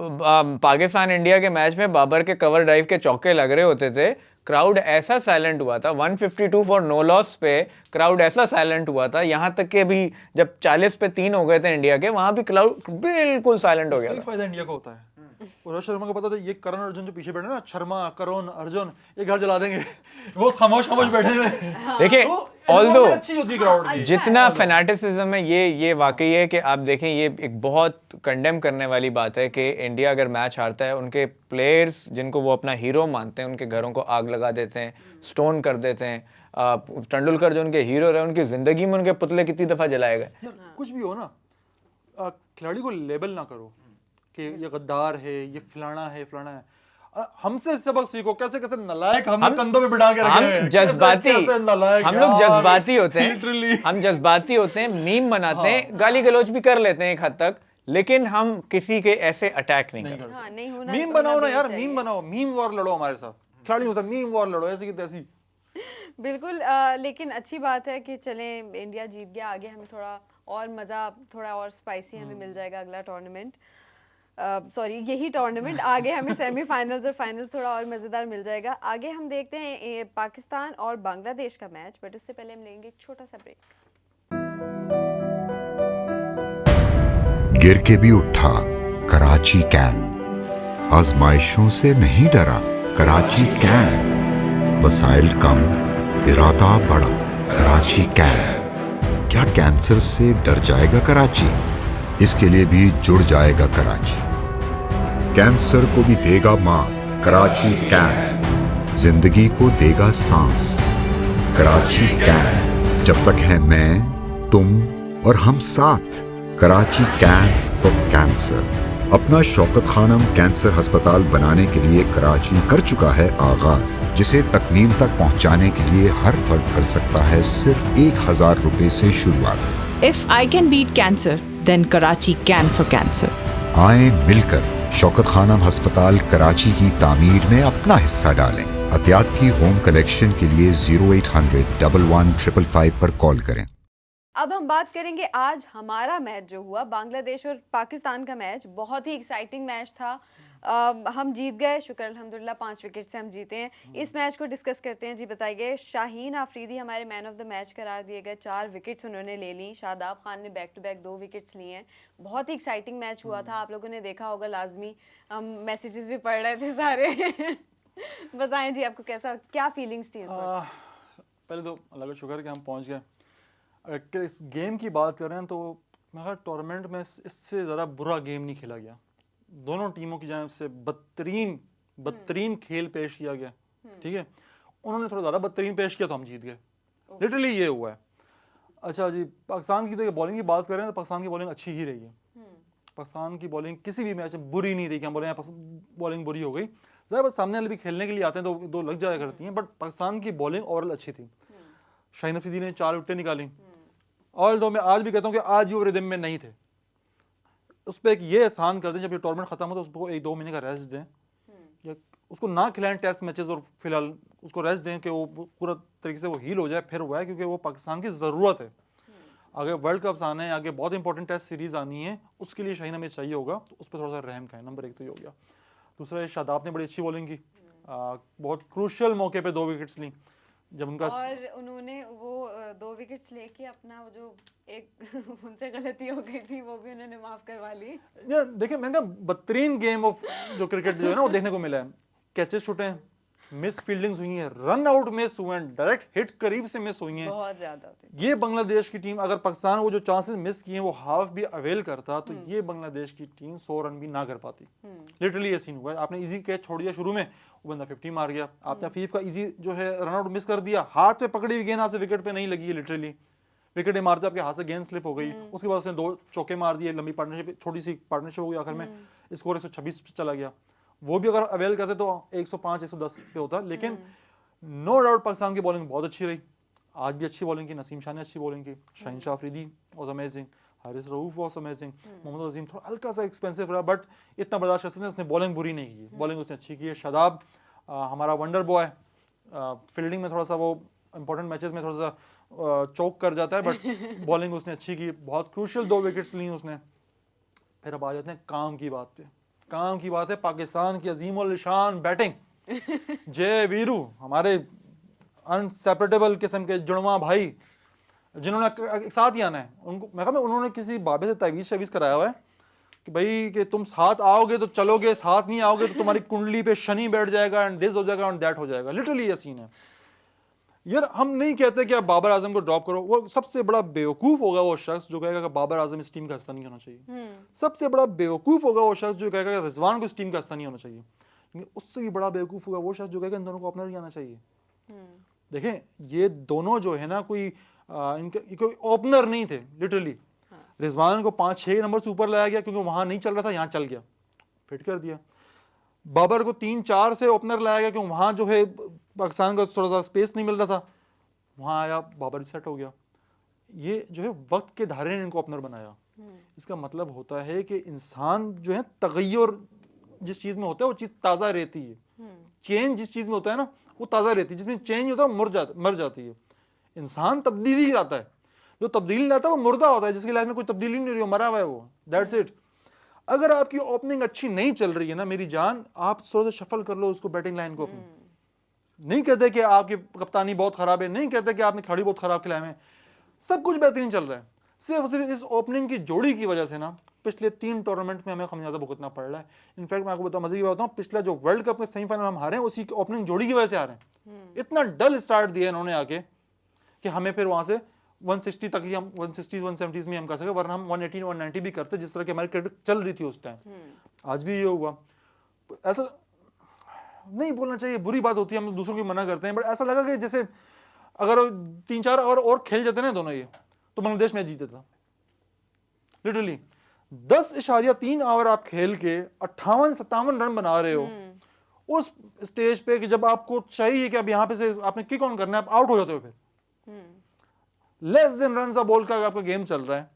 पाकिस्तान इंडिया के मैच में बाबर के कवर ड्राइव के चौके लग रहे होते थे, क्राउड ऐसा साइलेंट हुआ था, 152 फॉर नो लॉस पे क्राउड ऐसा साइलेंट हुआ था, यहाँ तक कि भी जब 40 पे 3 हो गए थे इंडिया के, वहां भी क्राउड बिल्कुल साइलेंट हो गया इसका था। फायदा इंडिया को होता है। और रोहित शर्मा को पता था ये करण अर्जुन जो पीछे बैठे ना, शर्मा करण अर्जुन, ये घर जला देंगे, वो खामोश खामोश बैठे हुए। देखिए, तो ऑल्दो अच्छी होती है क्राउड की। जितना फैनेटिसिज्म है, ये वाकई है कि आप देखें, ये एक बहुत कंडेम करने वाली बात है कि इंडिया अगर मैच हारता है, उनके प्लेयर्स जिनको वो अपना हीरो मानते हैं, उनके घरों को आग लगा देते हैं, स्टोन कर देते हैं। तेंदुलकर जो उनके हीरो रहे, उनकी जिंदगी में उनके पुतले कितनी दफा जलाए गए। यार कुछ भी हो ना, खिलाड़ी को लेबल ना करो कि ये गद्दार है, ये फलाना है फलाना है। हमसे सबक सीखो, कैसे कैसे नलायक हमने कंधों पे बिठा के रखे हैं, हम जज्बाती, कैसे नलायक हम लोग यार, जज्बाती होते हैं, literally। हम जज्बाती होते हैं, मीम बनाते हैं, गाली गलौज भी कर लेते हैं एक हद तक, लेकिन हम किसी के ऐसे अटैक नहीं करते। हाँ, नहीं होना, मीम होना बनाओ ना भी यार, चाहिए। मीम बनाओ, मीम वॉर लड़ो हमारे साथ, खिलाड़ियों से मीम वॉर लड़ो, ऐसी की तैसी। बिल्कुल। लेकिन अच्छी बात है कि चलें, इंडिया जीत गया, आगे हमें थोड़ा और मज़ा, थोड़ा और स्पाइसी हमें मिल जाएगा अगला टूर्नामेंट, सॉरी यही टूर्नामेंट, आगे हमें सेमीफाइनल्स और फाइनल्स थोड़ा और मज़ेदार मिल जाएगा। आगे हम देखते हैं पाकिस्तान और बांग्लादेश का मैच, बट उससे पहले हम लेंगे एक छोटा सा ब्रेक। गिर के भी उठा कराची कैन, आजमाइशों से नहीं डरा कराची कैन, वसाइल कम इरादा बड़ा कराची कैन। क्या कैंसर से डर जाएगा कराची? इसके लिए भी जुड़ जाएगा कराची। कैंसर को भी देगा मात कराची कैन, जिंदगी को देगा सांस कराची कैन। जब तक है मैं, तुम और हम साथ, कराची कैन फॉर कैंसर। अपना शौकत खानम कैंसर अस्पताल बनाने के लिए कराची कर चुका है आगाज, जिसे तकमील तक पहुंचाने के लिए हर फर्द कर सकता है सिर्फ 1000 रुपए से शुरुआत। If I can beat cancer, then Karachi can for cancer. आए मिलकर शौकत खानम अस्पताल कराची की तामीर में अपना हिस्सा डालें। अतियात की होम कलेक्शन के लिए 0800 11 पर कॉल करें। अब हम बात करेंगे आज हमारा मैच जो हुआ, बांग्लादेश और पाकिस्तान का मैच, बहुत ही एक्साइटिंग मैच था। हम जीत गए, शुक्र अल्हम्दुलिल्लाह, 5 विकेट से हम जीते हैं। इस मैच को डिस्कस करते हैं। जी बताइए, शाहीन आफरीदी हमारे मैन ऑफ द मैच करार दिए गए, 4 विकेट्स उन्होंने ले ली। शादाब खान ने बैक टू बैक 2 विकेट्स लिए हैं। बहुत ही एक्साइटिंग मैच हुआ था, आप लोगों ने देखा होगा लाजमी, हम मैसेजेस भी पढ़ रहे थे सारे। बताएं जी, आपको कैसा, क्या फीलिंग्स थी इस वक्त? पहले तो अल्लाह का शुक्र कि हम पहुंच गए। अगर इस गेम की बात करें तो मगर टूर्नामेंट में इससे ज़्यादा बुरा गेम नहीं खेला गया। दोनों टीमों की जानिब से बदतरीन खेल पेश किया गया, ठीक है। उन्होंने थोड़ा ज़्यादा बदतरीन पेश किया तो हम जीत गए, लिटरली ये हुआ है। अच्छा जी, पाकिस्तान की तो बॉलिंग की बात करें तो पाकिस्तान की बॉलिंग अच्छी ही रही है। पाकिस्तान की बॉलिंग किसी भी मैच में बुरी नहीं रही कि हम बोले बॉलिंग बुरी हो गई। ज़्यादा सामने वाले भी खेलने के लिए आते हैं तो दो लग जाया करती हैं, बट पाकिस्तान की बॉलिंग ओवरऑल अच्छी थी। शाहीन अफरीदी ने 4 विकेटें निकाली, और दो मैं आज भी कहता हूँ कि आज वो रिदम में नहीं थे। उस पर एक ये एहसान कर दें, जब ये टूर्नामेंट खत्म हो तो उसको 1-2 महीने का रेस्ट दें, या उसको ना खिलाएं टेस्ट मैचेस, और फिलहाल उसको रेस्ट दें कि वो पूरा तरीके से वो हील हो जाए, फिर हुआ है, क्योंकि वो पाकिस्तान की ज़रूरत है। आगे वर्ल्ड कप्स आने हैं, आगे बहुत इंपॉर्टेंट टेस्ट सीरीज़ आनी है, उसके लिए शाहीन हमें चाहिए होगा, तो उस पर थोड़ा सा रहम खाएं। नंबर 1 तो ये हो गया। दूसरा, शादाब ने बड़ी अच्छी बॉलिंग की, बहुत क्रूशियल मौके पे 2 विकेट्स ली, जब उनका और उन्होंने वो 2 विकेट्स लेके अपना वो जो एक उनसे गलती हो गई थी वो भी उन्होंने माफ करवा ली। देखिए, मैंने कहा बदतरीन गेम ऑफ जो क्रिकेट जो है ना वो देखने को मिला है। कैचेस छूटे हैं, मिस फील्डिंग्स हुई हैं, रन आउट मिस हुए हैं, डायरेक्ट हिट करीब से मिस हुई हैं, बहुत ज्यादा होती। ये बांग्लादेश की टीम, अगर पाकिस्तान वो जो चांसेस मिस किए हैं वो हाफ भी अवेल करता तो ये बांग्लादेश की टीम 100 रन भी ना कर पाती। लिटरली ये सीन हुआ है। आपने इजी कैच छोड़ दिया शुरू में, वो बंदा 50 मार गया। आपने अफीफ का इजी जो है रन आउट मिस कर दिया, हाथ पे पकड़ी हुई गेंद से विकेट पे नहीं लगी है, लिटरली विकेट मारते आपके हाथ से गेंद स्लिप हो गई। उसके बाद उसने 2 चौके मार दिए, लंबी पार्टनरशिप, छोटी सी पार्टनरशिप हो गई, आखिर में स्कोर 126 चला गया। वो भी अगर अवेल करते तो 105-110 पे होता। लेकिन नो डाउट पाकिस्तान की बॉलिंग बहुत अच्छी रही, आज भी अच्छी बॉलिंग की। नसीम शाह ने अच्छी बॉलिंग की, Shaheen Shah Afridi was amazing, Haris Rauf was amazing, Mohammad Azeem थोड़ा हल्का सा एक्सपेंसिव रहा, बट इतना बर्दाश्त कर सकते हैं, उसने बॉलिंग बुरी नहीं की, बॉलिंग उसने अच्छी की है। शादाब हमारा वंडर बॉय, फील्डिंग में थोड़ा सा वो इंपॉर्टेंट मैचेस में थोड़ा सा चौक कर जाता है, बट बॉलिंग उसने अच्छी की, बहुत क्रूशियल 2 विकेट्स ली उसने। फिर अब आ जाते हैं काम की बात पे। काम की बात है पाकिस्तान की अजीम उल शान बैटिंग, जय वीरू, हमारे अनसेपरेटेबल किस्म के जुड़वा भाई, जिन्होंने एक साथ ही आना है। उनको मैं कहता हूं, उन्होंने किसी बाबे से तावीज़ कराया हुआ है कि भाई कि तुम साथ आओगे तो चलोगे, साथ नहीं आओगे तो तुम्हारी कुंडली पे शनि बैठ जाएगा, एंड दिस हो जाएगा एंड दैट हो जाएगा। लिटरली ये सीन है यार। हम नहीं कहते कि आप बाबर आजम को ड्रॉप करो, वो सबसे बड़ा बेवकूफ़ होगा वो शख्स जो कहेगा कि बाबर आजम इस टीम का हिस्सा नहीं होना चाहिए। सबसे बड़ा बेवकूफ़ होगा वो शख्स जो कहेगा कि रिजवान को इस टीम का हिस्सा नहीं होना चाहिए। उससे भी बड़ा बेवकूफ़ होगा वो शख्स जो कहेगा इन दोनों को ओपनर ही आना चाहिए। देखें, ये दोनों जो है ना, कोई कोई ओपनर नहीं थे लिटरली। रिजवान को 5-6 नंबर से ऊपर लाया गया क्योंकि वहां नहीं चल रहा था, यहाँ चल गया, फिट कर दिया। बाबर को 3-4 से ओपनर लाया गया क्योंकि वहां जो है पाकिस्तान का थोड़ा सा स्पेस नहीं मिल रहा था, वहां आया, बाबर सेट हो गया। ये जो है वक्त के धारे ने इनको ओपनर बनाया। इसका मतलब होता है कि इंसान जो है तगय्युर जिस चीज में होता है वो चीज ताज़ा रहती है। चेंज जिस चीज में होता है ना वो ताज़ा रहती है, जिसमें चेंज होता है मर जाती है। इंसान तब्दीली लाता है, जो तब्दीली लाता है वो मुर्दा होता है, जिसकी लाइफ में कोई तब्दीली नहीं रही, मरा हुआ है वो, दैट्स इट। अगर आपकी ओपनिंग अच्छी नहीं चल रही है ना मेरी जान, आप थोड़ा सा शफल कर लो उसको, बैटिंग लाइन को अपनी। नहीं कहते कि आपकी कप्तानी बहुत खराब है, नहीं कहते कि आपने खिलाड़ी बहुत खराब खिलाए हैं, सब कुछ बेहतरीन चल रहा है। सिर्फ इस ओपनिंग की जोड़ी की वजह से ना पिछले 3 टूर्नामेंट में हमें खमियाजा भुगतना पड़ रहा है। इनफैक्ट मैं आपको बताऊं, मजे की बात बताऊं, पिछला जो वर्ल्ड कप में सेमीफाइनल हम हारे हैं उसी ओपनिंग जोड़ी की वजह से हारे हैं। इतना डल स्टार्ट दिया इन्होंने आके कि हमें फिर वहां से 160 तक ही हम 160-170 में हम कर सके, वरना हम 180-190 भी करते, जिस तरह की हमारी क्रिकेट चल रही थी उस टाइम। आज भी ये हुआ। ऐसा नहीं बोलना चाहिए, बुरी बात होती है, हम दूसरों की मना करते हैं, बट ऐसा लगा कि जैसे अगर 3-4 ओवर और खेल जाते ना दोनों ये, तो बांग्लादेश मैच जीत जाता। लिटरली 10.3 ओवर आप खेल के 58-57 रन बना रहे हो उस स्टेज पे कि जब आपको चाहिए कि अब यहाँ पे से आपने किक ऑन करना है, आप आउट हो जाते हो। फिर लेस देन रन बॉल का आपका गेम चल रहा है,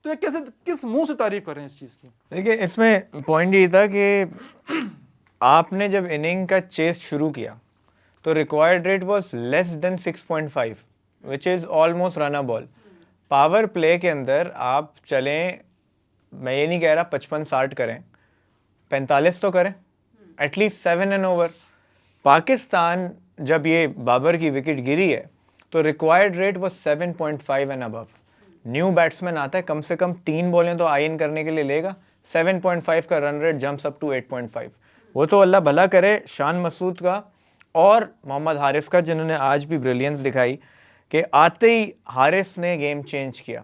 तो ये कैसे, किस मुंह से तारीफ कर रहे हैं इस चीज की? देखिए, इसमें पॉइंट ये था कि आपने जब इनिंग का चेस शुरू किया तो required rate was less than 6.5 which is almost run a ball. Power play के अंदर आप चलें, मैं ये नहीं कह रहा 55-60 करें, 45 तो करें, एटलीस्ट 7 एंड ओवर। पाकिस्तान जब ये बाबर की विकेट गिरी है तो रिक्वायर्ड रेट वो 7.5 एंड अबव। न्यू बैट्समैन आता है, कम से कम 3 बॉलें तो आई इन करने के लिए लेगा, 7.5 का run rate jumps up to 8.5। वो तो अल्लाह भला करे शान मसूद का और मोहम्मद हारिस का, जिन्होंने आज भी ब्रिलियंस दिखाई कि आते ही हारिस ने गेम चेंज किया।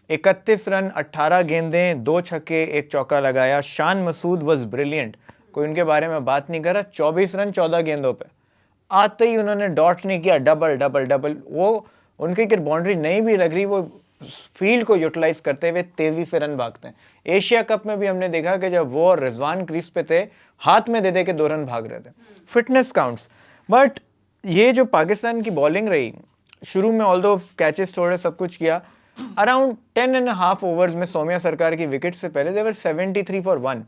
31 रन, 18 गेंदें, 2 छक्के, 1 चौका लगाया। शान मसूद वाज ब्रिलियंट, कोई उनके बारे में बात नहीं कर रहा। 24 रन 14 गेंदों पे, आते ही उन्होंने डॉट नहीं किया, डबल डबल डबल। वो उनकी कि बाउंड्री नहीं भी लग रही, वो फील्ड को यूटिलाइज करते हुए तेजी से रन भागते हैं। एशिया कप में भी हमने देखा कि जब वो और रिजवान क्रीज पे थे, हाथ में दे दे के 2 रन भाग रहे थे। Fitness counts. बट ये जो पाकिस्तान की बॉलिंग रही, शुरू में ऑल्दो कैचेस छोड़े, सब कुछ किया, अराउंड 10.5 ओवर्स में सौम्या सरकार की विकेट से पहले देवर 73 फॉर 1।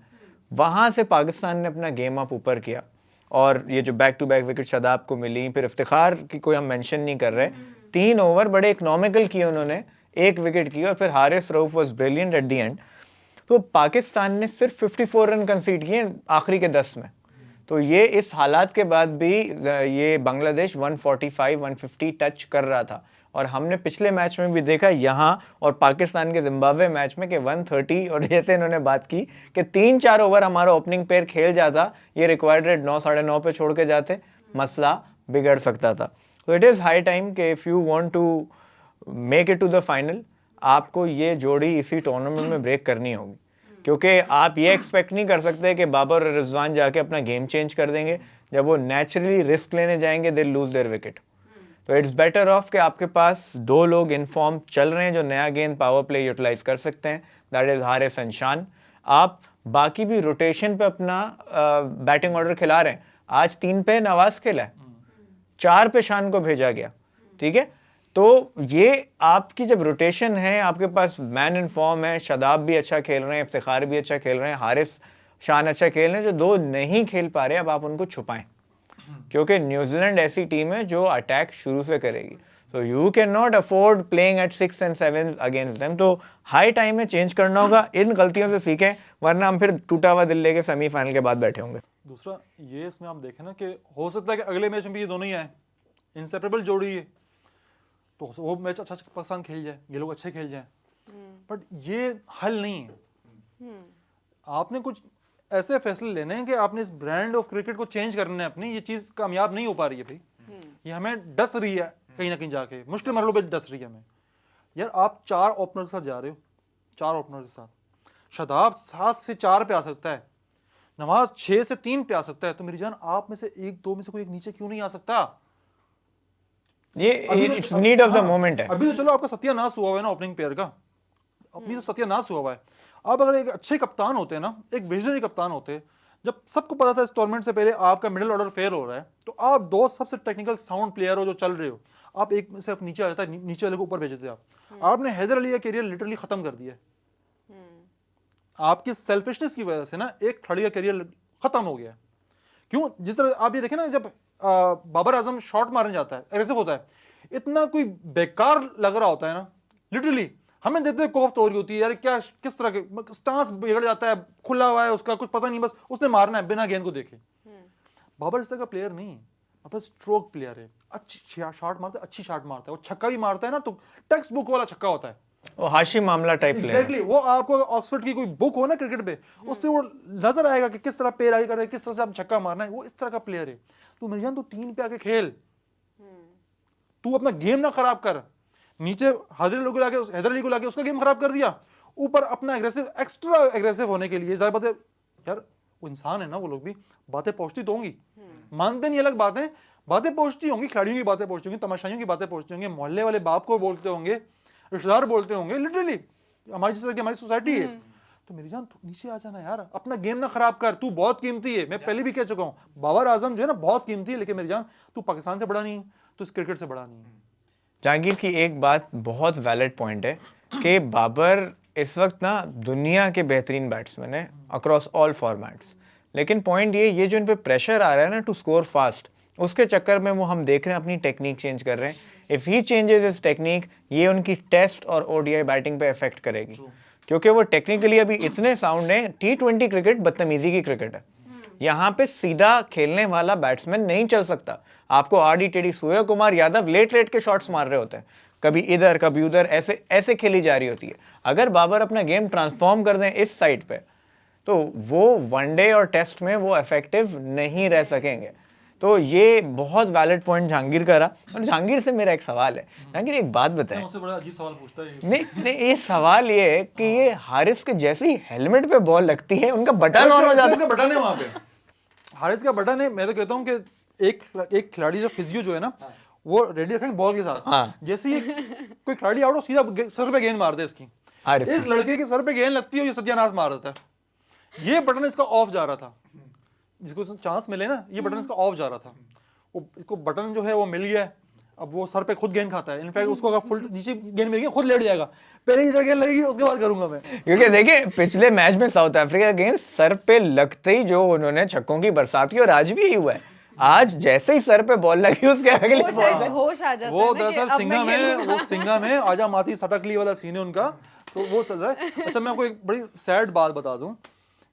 वहाँ से पाकिस्तान ने अपना गेम अप ऊपर किया, और ये जो back to back wicket Shadab को मिली, फिर इफ्तिखार की कोई हम मेंशन नहीं कर रहे, 3 ओवर बड़े इकोनॉमिकल किए उन्होंने, 1 विकेट की, और फिर Haris Rauf was brilliant at the end. तो पाकिस्तान ने सिर्फ 54 रन कंसीड किए आखिरी के 10 में। तो ये इस हालात के बाद भी ये बांग्लादेश 145-150 टच कर रहा था, और हमने पिछले मैच में भी देखा यहाँ और पाकिस्तान के जिम्बाब्वे मैच में कि 130, और जैसे इन्होंने बात की कि 3-4 ओवर हमारा ओपनिंग पेयर खेल जाता, ये रिक्वायर्ड रेट 9-9.5 पे छोड़ के जाते, मसला बिगड़ सकता था। तो इट इज़ हाई टाइम कि if you want to make it to the final, आपको ये जोड़ी इसी टूर्नामेंट में ब्रेक करनी होगी, क्योंकि आप ये एक्सपेक्ट नहीं कर सकते कि बाबर और रिजवान जाके अपना गेम चेंज कर देंगे। जब वो नेचुरली रिस्क लेने जाएंगे, दे लूज देयर विकेट। तो इट्स बेटर ऑफ कि आपके पास 2 लोग इन फॉर्म चल रहे हैं जो नया गेंद पावर प्ले यूटिलाइज कर सकते हैं, दैट इज़ हारिस एंड शान। आप बाकी भी रोटेशन पे अपना बैटिंग ऑर्डर खिला रहे हैं। आज 3 पे नवाज खेला है, 4 पे शान को भेजा गया, ठीक है। तो ये आपकी जब रोटेशन है, आपके पास मैन इन फॉर्म है, शादाब भी अच्छा खेल रहे हैं, इफ्तिखार भी अच्छा खेल रहे हैं, हारिस शान अच्छा खेल रहे हैं, जो 2 नहीं खेल पा रहे, अब आप उनको छुपाएं, क्योंकि न्यूजीलैंड ऐसी टीम है जो अटैक शुरू से करेगी। तो you can not afford playing at 6 and 7 against them. तो हाई टाइम में चेंज करना होगा, इन गलतियों से सीखें, वरना हम फिर टूटा हुआ दिल लेके सेमीफाइनल के बाद बैठे होंगे। दूसरा ये इसमें आप देखें ना कि हो सकता है कि अगले मैच में भी ये दोनों ही आए, इंसेपरेबल जोड़ी है, तो वो मैच अच्छा पाकिस्तान खेल जाए, ये लोग अच्छे खेल जाए, बट ये हल नहीं है। आपने कुछ ऐसे फैसले लेने हैं कि आपने इस ब्रांड ऑफ क्रिकेट को चेंज करना है अपनी, ये चीज कामयाब नहीं हो पा रही है भाई। ये हमें डस रही है कहीं ना कहीं जाके, मुश्किल मरलों पे डस रही है हमें। यार आप 4 ओपनर के साथ जा रहे हो, 4 ओपनर के साथ, शादाब 7 से 4 पे आ सकता है, नवाज 6 से 3 पे आ सकता है, तो मेरी जान आप में से 1-2 में से कोई एक नीचे क्यों नहीं आ सकता? ये it's need of the moment है। अभी तो चलो आपका सत्यानाश हुआ हुआ है ना ओपनिंग पेयर का, अभी तो सत्यानाश हुआ हुआ है। अब अगर एक अच्छे कप्तान होते हैं ना, एक विजनरी कप्तान होते, जब सबको पता था इस टूर्नामेंट से पहले आपका मिडिल ऑर्डर फेल हो रहा है, तो आप 2 सबसे टेक्निकल साउंड प्लेयर हो जो चल रहे हो, आप एक से आप नीचे आ जाता है, नीचे वाले को ऊपर भेजते आप। आपने हैदर अली का करियर लिटरली खत्म कर दिया है। आपकी सेल्फिशनेस की वजह से ना एक खड़ी का करियर खत्म हो गया। क्यों? जिस तरह आप ये देखें ना, जब बाबर आजम शॉट मारने जाता है, एग्रेसिव होता है, इतना कोई बेकार लग रहा होता है ना, लिटरली हमें देखते हुए कोफ्त हो रही होती है यार, क्या किस तरह के स्टांस बिगड़ जाता है, खुला हुआ है उसका, कुछ पता नहीं, बस उसने मारना है बिना गेंद को देखे। बाबर इस तरह का प्लेयर नहीं है, बाबर स्ट्रोक प्लेयर है, अच्छी शॉट मारता है, अच्छी शॉट मारता है, वो छक्का भी मारता है ना तो टेक्स्ट बुक वाला छक्का होता है, वो हाशी मामला टाइप प्लेयर। एग्जैक्टली वो आपको ऑक्सफोर्ड की कोई बुक हो ना क्रिकेट पे, उससे वो नजर आएगा कि किस तरह पैर आगे कर रहे हैं, किस तरह से आप छक्का मारना है, वो इस तरह का प्लेयर है। तू मेरी जान, तू 3 पे आके खेल, तू अपना गेम ना खराब कर। नीचे हैदर अली को लाके उसका गेम खराब कर दिया, ऊपर अपना एग्रेसिव, एक्स्ट्रा एग्रेसिव होने के लिए, जाहिर बात है यार वो इंसान है ना, वो लोग भी बातें पहुंचती तो होंगी, मानते नहीं अलग बात है, बातें पहुंचती होंगी, खिलाड़ियों की बातें पहुंचती होंगी, तमाशाइयों की बातें पहुंचती होंगी, मोहल्ले वाले बाप को बोलते होंगे, रिश्तेदार बोलते होंगे, लिटरली हमारी जिस तरह की हमारी सोसाइटी है। तो मेरी जान तू नीचे आ जाना यार, अपना गेम ना खराब कर, तू बहुत कीमती है। मैं पहले भी कह चुका हूँ, बाबर आजम जो है ना बहुत कीमती है, लेकिन मेरी जान तू पाकिस्तान से बड़ा नहीं है, तू इस क्रिकेट से बड़ा नहीं है। जहांगीर की एक बात बहुत वैलिड पॉइंट है कि बाबर इस वक्त ना दुनिया के बेहतरीन बैट्समैन है अक्रॉस ऑल फॉर्मेट्स, लेकिन पॉइंट ये जो इन पे प्रेशर आ रहा है ना टू स्कोर फास्ट, उसके चक्कर में वो हम देख रहे हैं अपनी टेक्निक चेंज कर रहे हैं। इफ़ ही चेंजेस इस टेक्निक, ये उनकी टेस्ट और ओडीआई बैटिंग पे इफेक्ट करेगी, क्योंकि वो टेक्निकली अभी इतने साउंड है। T20 क्रिकेट बदतमीजी की क्रिकेट है, यहाँ पे सीधा खेलने वाला बैट्समैन नहीं चल सकता। आपको आड़ी टेढ़ी सूर्य कुमार यादव लेट के शॉट्स मार रहे होते हैं, कभी इधर कभी उधर, ऐसे खेली जा रही होती है। अगर बाबर अपना गेम ट्रांसफॉर्म कर दें इस साइड पे, तो वो वनडे और टेस्ट में वो इफेक्टिव नहीं रह सकेंगे। तो ये बहुत वैलिड पॉइंट जहांगीर का रहा। और जहांगीर से मेरा एक सवाल है, जहांगीर एक बात बताएं। मुझसे बड़ा अजीब सवाल पूछता है नहीं, ये सवाल ये है कि ये हारिस के जैसे ही हेलमेट पे बॉल लगती है उनका बटन ऑन हो जाता है। इसका बटन है वहां पे, हारिस का बटन है। मैं तो कहता हूँ कि एक खिलाड़ी का फिजियो जो है ना वो रेडी रखेंगे बॉल के साथ। हाँ। जैसे ही कोई खिलाड़ी आउट हो सीधा सर पे गेंद मार दे इसकी, हारिस इस लड़के के सर पे गेंद लगती है और ये सत्यानाश मार देता है। ये बटन इसका ऑफ जा रहा था, जिसको चांस मिले ना, ये बटन इसका ऑफ जा रहा था। वो इसको बटन जो है वो मिल गया है, अब वो सर पे खुद गेंद खाता है। इनफैक्ट उसको अगर फुल नीचे गेंद मिल गई खुद लेट जाएगा, पहले ही गेंद लगेगी उसके बाद करूंगा मैं। क्योंकि देखिए पिछले मैच में साउथ अफ्रीका गेंद सर पे लगते ही जो उन्होंने छक्कों की बरसात की, और आज भी यही हुआ है। आज जैसे ही सर पे बॉल लगी उसके अगले बॉल से होश आ जाता है वो ना कि दरअसल अब सिंघा मैं में खेलूंगा। वो सिंघा में आजा माती सटकली वाला सीन है उनका, तो वो चल रहा है। अच्छा मैं आपको एक बड़ी सैड बात बता दूं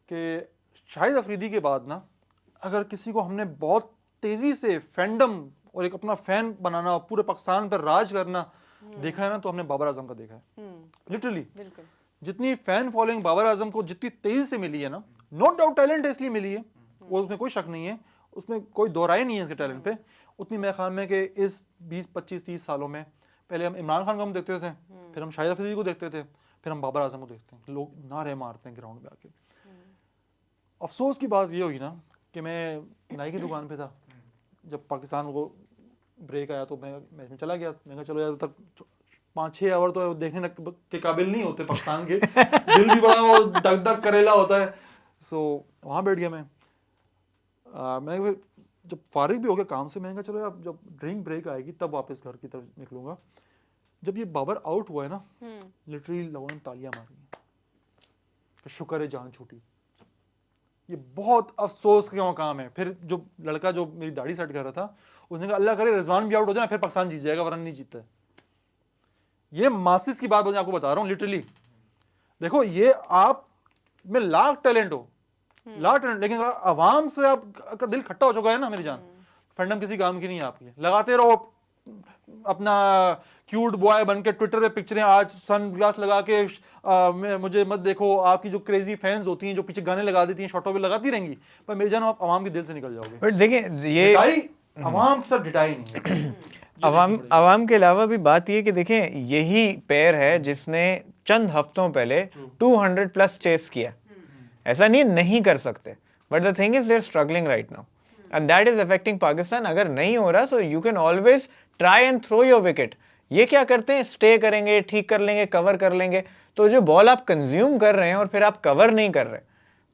कि शाहिद अफरीदी के बाद ना अगर किसी को हमने बहुत तेजी से फैंडम और एक अपना फैन बनाना, पूरे पाकिस्तान पर राज करना देखा है ना, तो हमने बाबर आजम का देखा है। लिटरली बिल्कुल जितनी फैन फॉलोइंग बाबर आजम को जितनी तेजी से मिली है ना, नो डाउट टैलेंट है इसलिए मिली है, वो उसमें कोई शक नहीं है, उसमें कोई दोहराई नहीं है इसके टैलेंट पे। उतनी मेरे ख्याल में कि इस 20 25 30 सालों में पहले हम इमरान खान को हम देखते थे, फिर हम शाहिद अफरीदी को देखते थे, फिर हम बाबर आजम को देखते हैं। लोग नारे मारते हैं ग्राउंड पे आके। अफसोस की बात ये हुई ना कि मैं नाई की दुकान पे था जब पाकिस्तान को ब्रेक आया, तो मैं मैच में चला गया। मैंने कहा चलो यार तक 5-6 ओवर तो देखने के काबिल नहीं होते पाकिस्तान के, दिल भी बड़ा वो दग दग करेला होता है। सो वहाँ बैठ गया मैं। मैंने फिर जब फारिग भी हो गया काम से, मैंने कहा चलो यार जब ड्रिंक ब्रेक आएगी तब वापस घर की तरफ निकलूंगा। जब ये बाबर आउट हुआ है ना, लिटरली लोगों ने तालियां मारी, शुक्र है जान छूटी। ये बहुत अफसोस का काम है। फिर जो लड़का जो मेरी दाढ़ी सेट कर रहा था उसने कहा अल्लाह करे रिजवान भी आउट हो जाए फिर पाकिस्तान जीत जाएगा, वरना नहीं जीतता है। ये मासिस की बात मैं आपको बता रहा हूँ लिटरली। देखो ये आप में लाख टैलेंट हो, लाख टैलेंट, लेकिन अगर आवाम से आपका दिल खट्टा हो चुका है ना मेरी जान, फंडम किसी काम की नहीं है आपकी। लगाते रहो अपना क्यूट बॉय बन के ट्विटर पे पिक्चरें, आज सन ग्लास लगा के मुझे मत देखो। आपकी जो क्रेजी फैंस होती हैं जो पीछे गाने लगा देती हैं, शॉर्टों पे लगाती रहेंगी, पर मेरी जान आप आवाम के दिल से निकल जाओगे। बट देखिए ये आवाम के साथ डिटाई नहीं है। आवाम के अलावा भी बात ये कि देखें यही पेयर है जिसने चंद हफ्तों पहले 200 प्लस चेस किया। ऐसा नहीं कर सकते, but the thing is they are struggling right now and that is affecting Pakistan. अगर नहीं हो रहा तो you can always try and throw your wicket. ये क्या करते हैं, स्टे करेंगे, ठीक कर लेंगे, कवर कर लेंगे। तो जो बॉल आप कंज्यूम कर रहे हैं और फिर आप कवर नहीं कर रहे,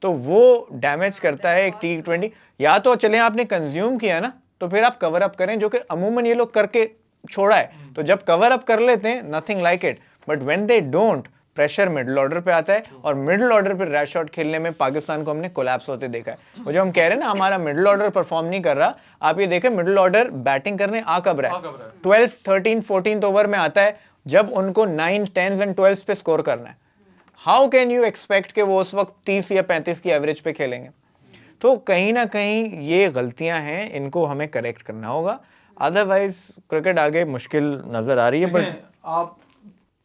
तो वो डैमेज करता है एक T20। या तो चले आपने कंज्यूम किया ना, तो फिर आप कवर अप करें, जो कि अमूमन ये लोग करके छोड़ा है। तो जब कवर अप कर लेते हैं nothing like it, but when they don't, pressure middle order पे आता है, और मिडिल ऑर्डर पे रैश शॉट खेलने में पाकिस्तान को हमने कोलैप्स होते देखा है। वो जो हम कह रहे हैं ना हमारा मिडिल ऑर्डर परफॉर्म नहीं कर रहा, आप ये देखें मिडिल ऑर्डर बैटिंग करने आ कब रहा है, 12th 13th 14th ओवर में आता है, जब उनको 9 10s एंड 12s पे स्कोर करना है। हाउ कैन यू एक्सपेक्ट कि वो उस वक्त 30 या 35 की एवरेज पे खेलेंगे? तो कहीं ना कहीं ये गलतियां हैं, इनको हमें करेक्ट करना होगा, अदरवाइज क्रिकेट आगे मुश्किल नजर आ रही है। बट आप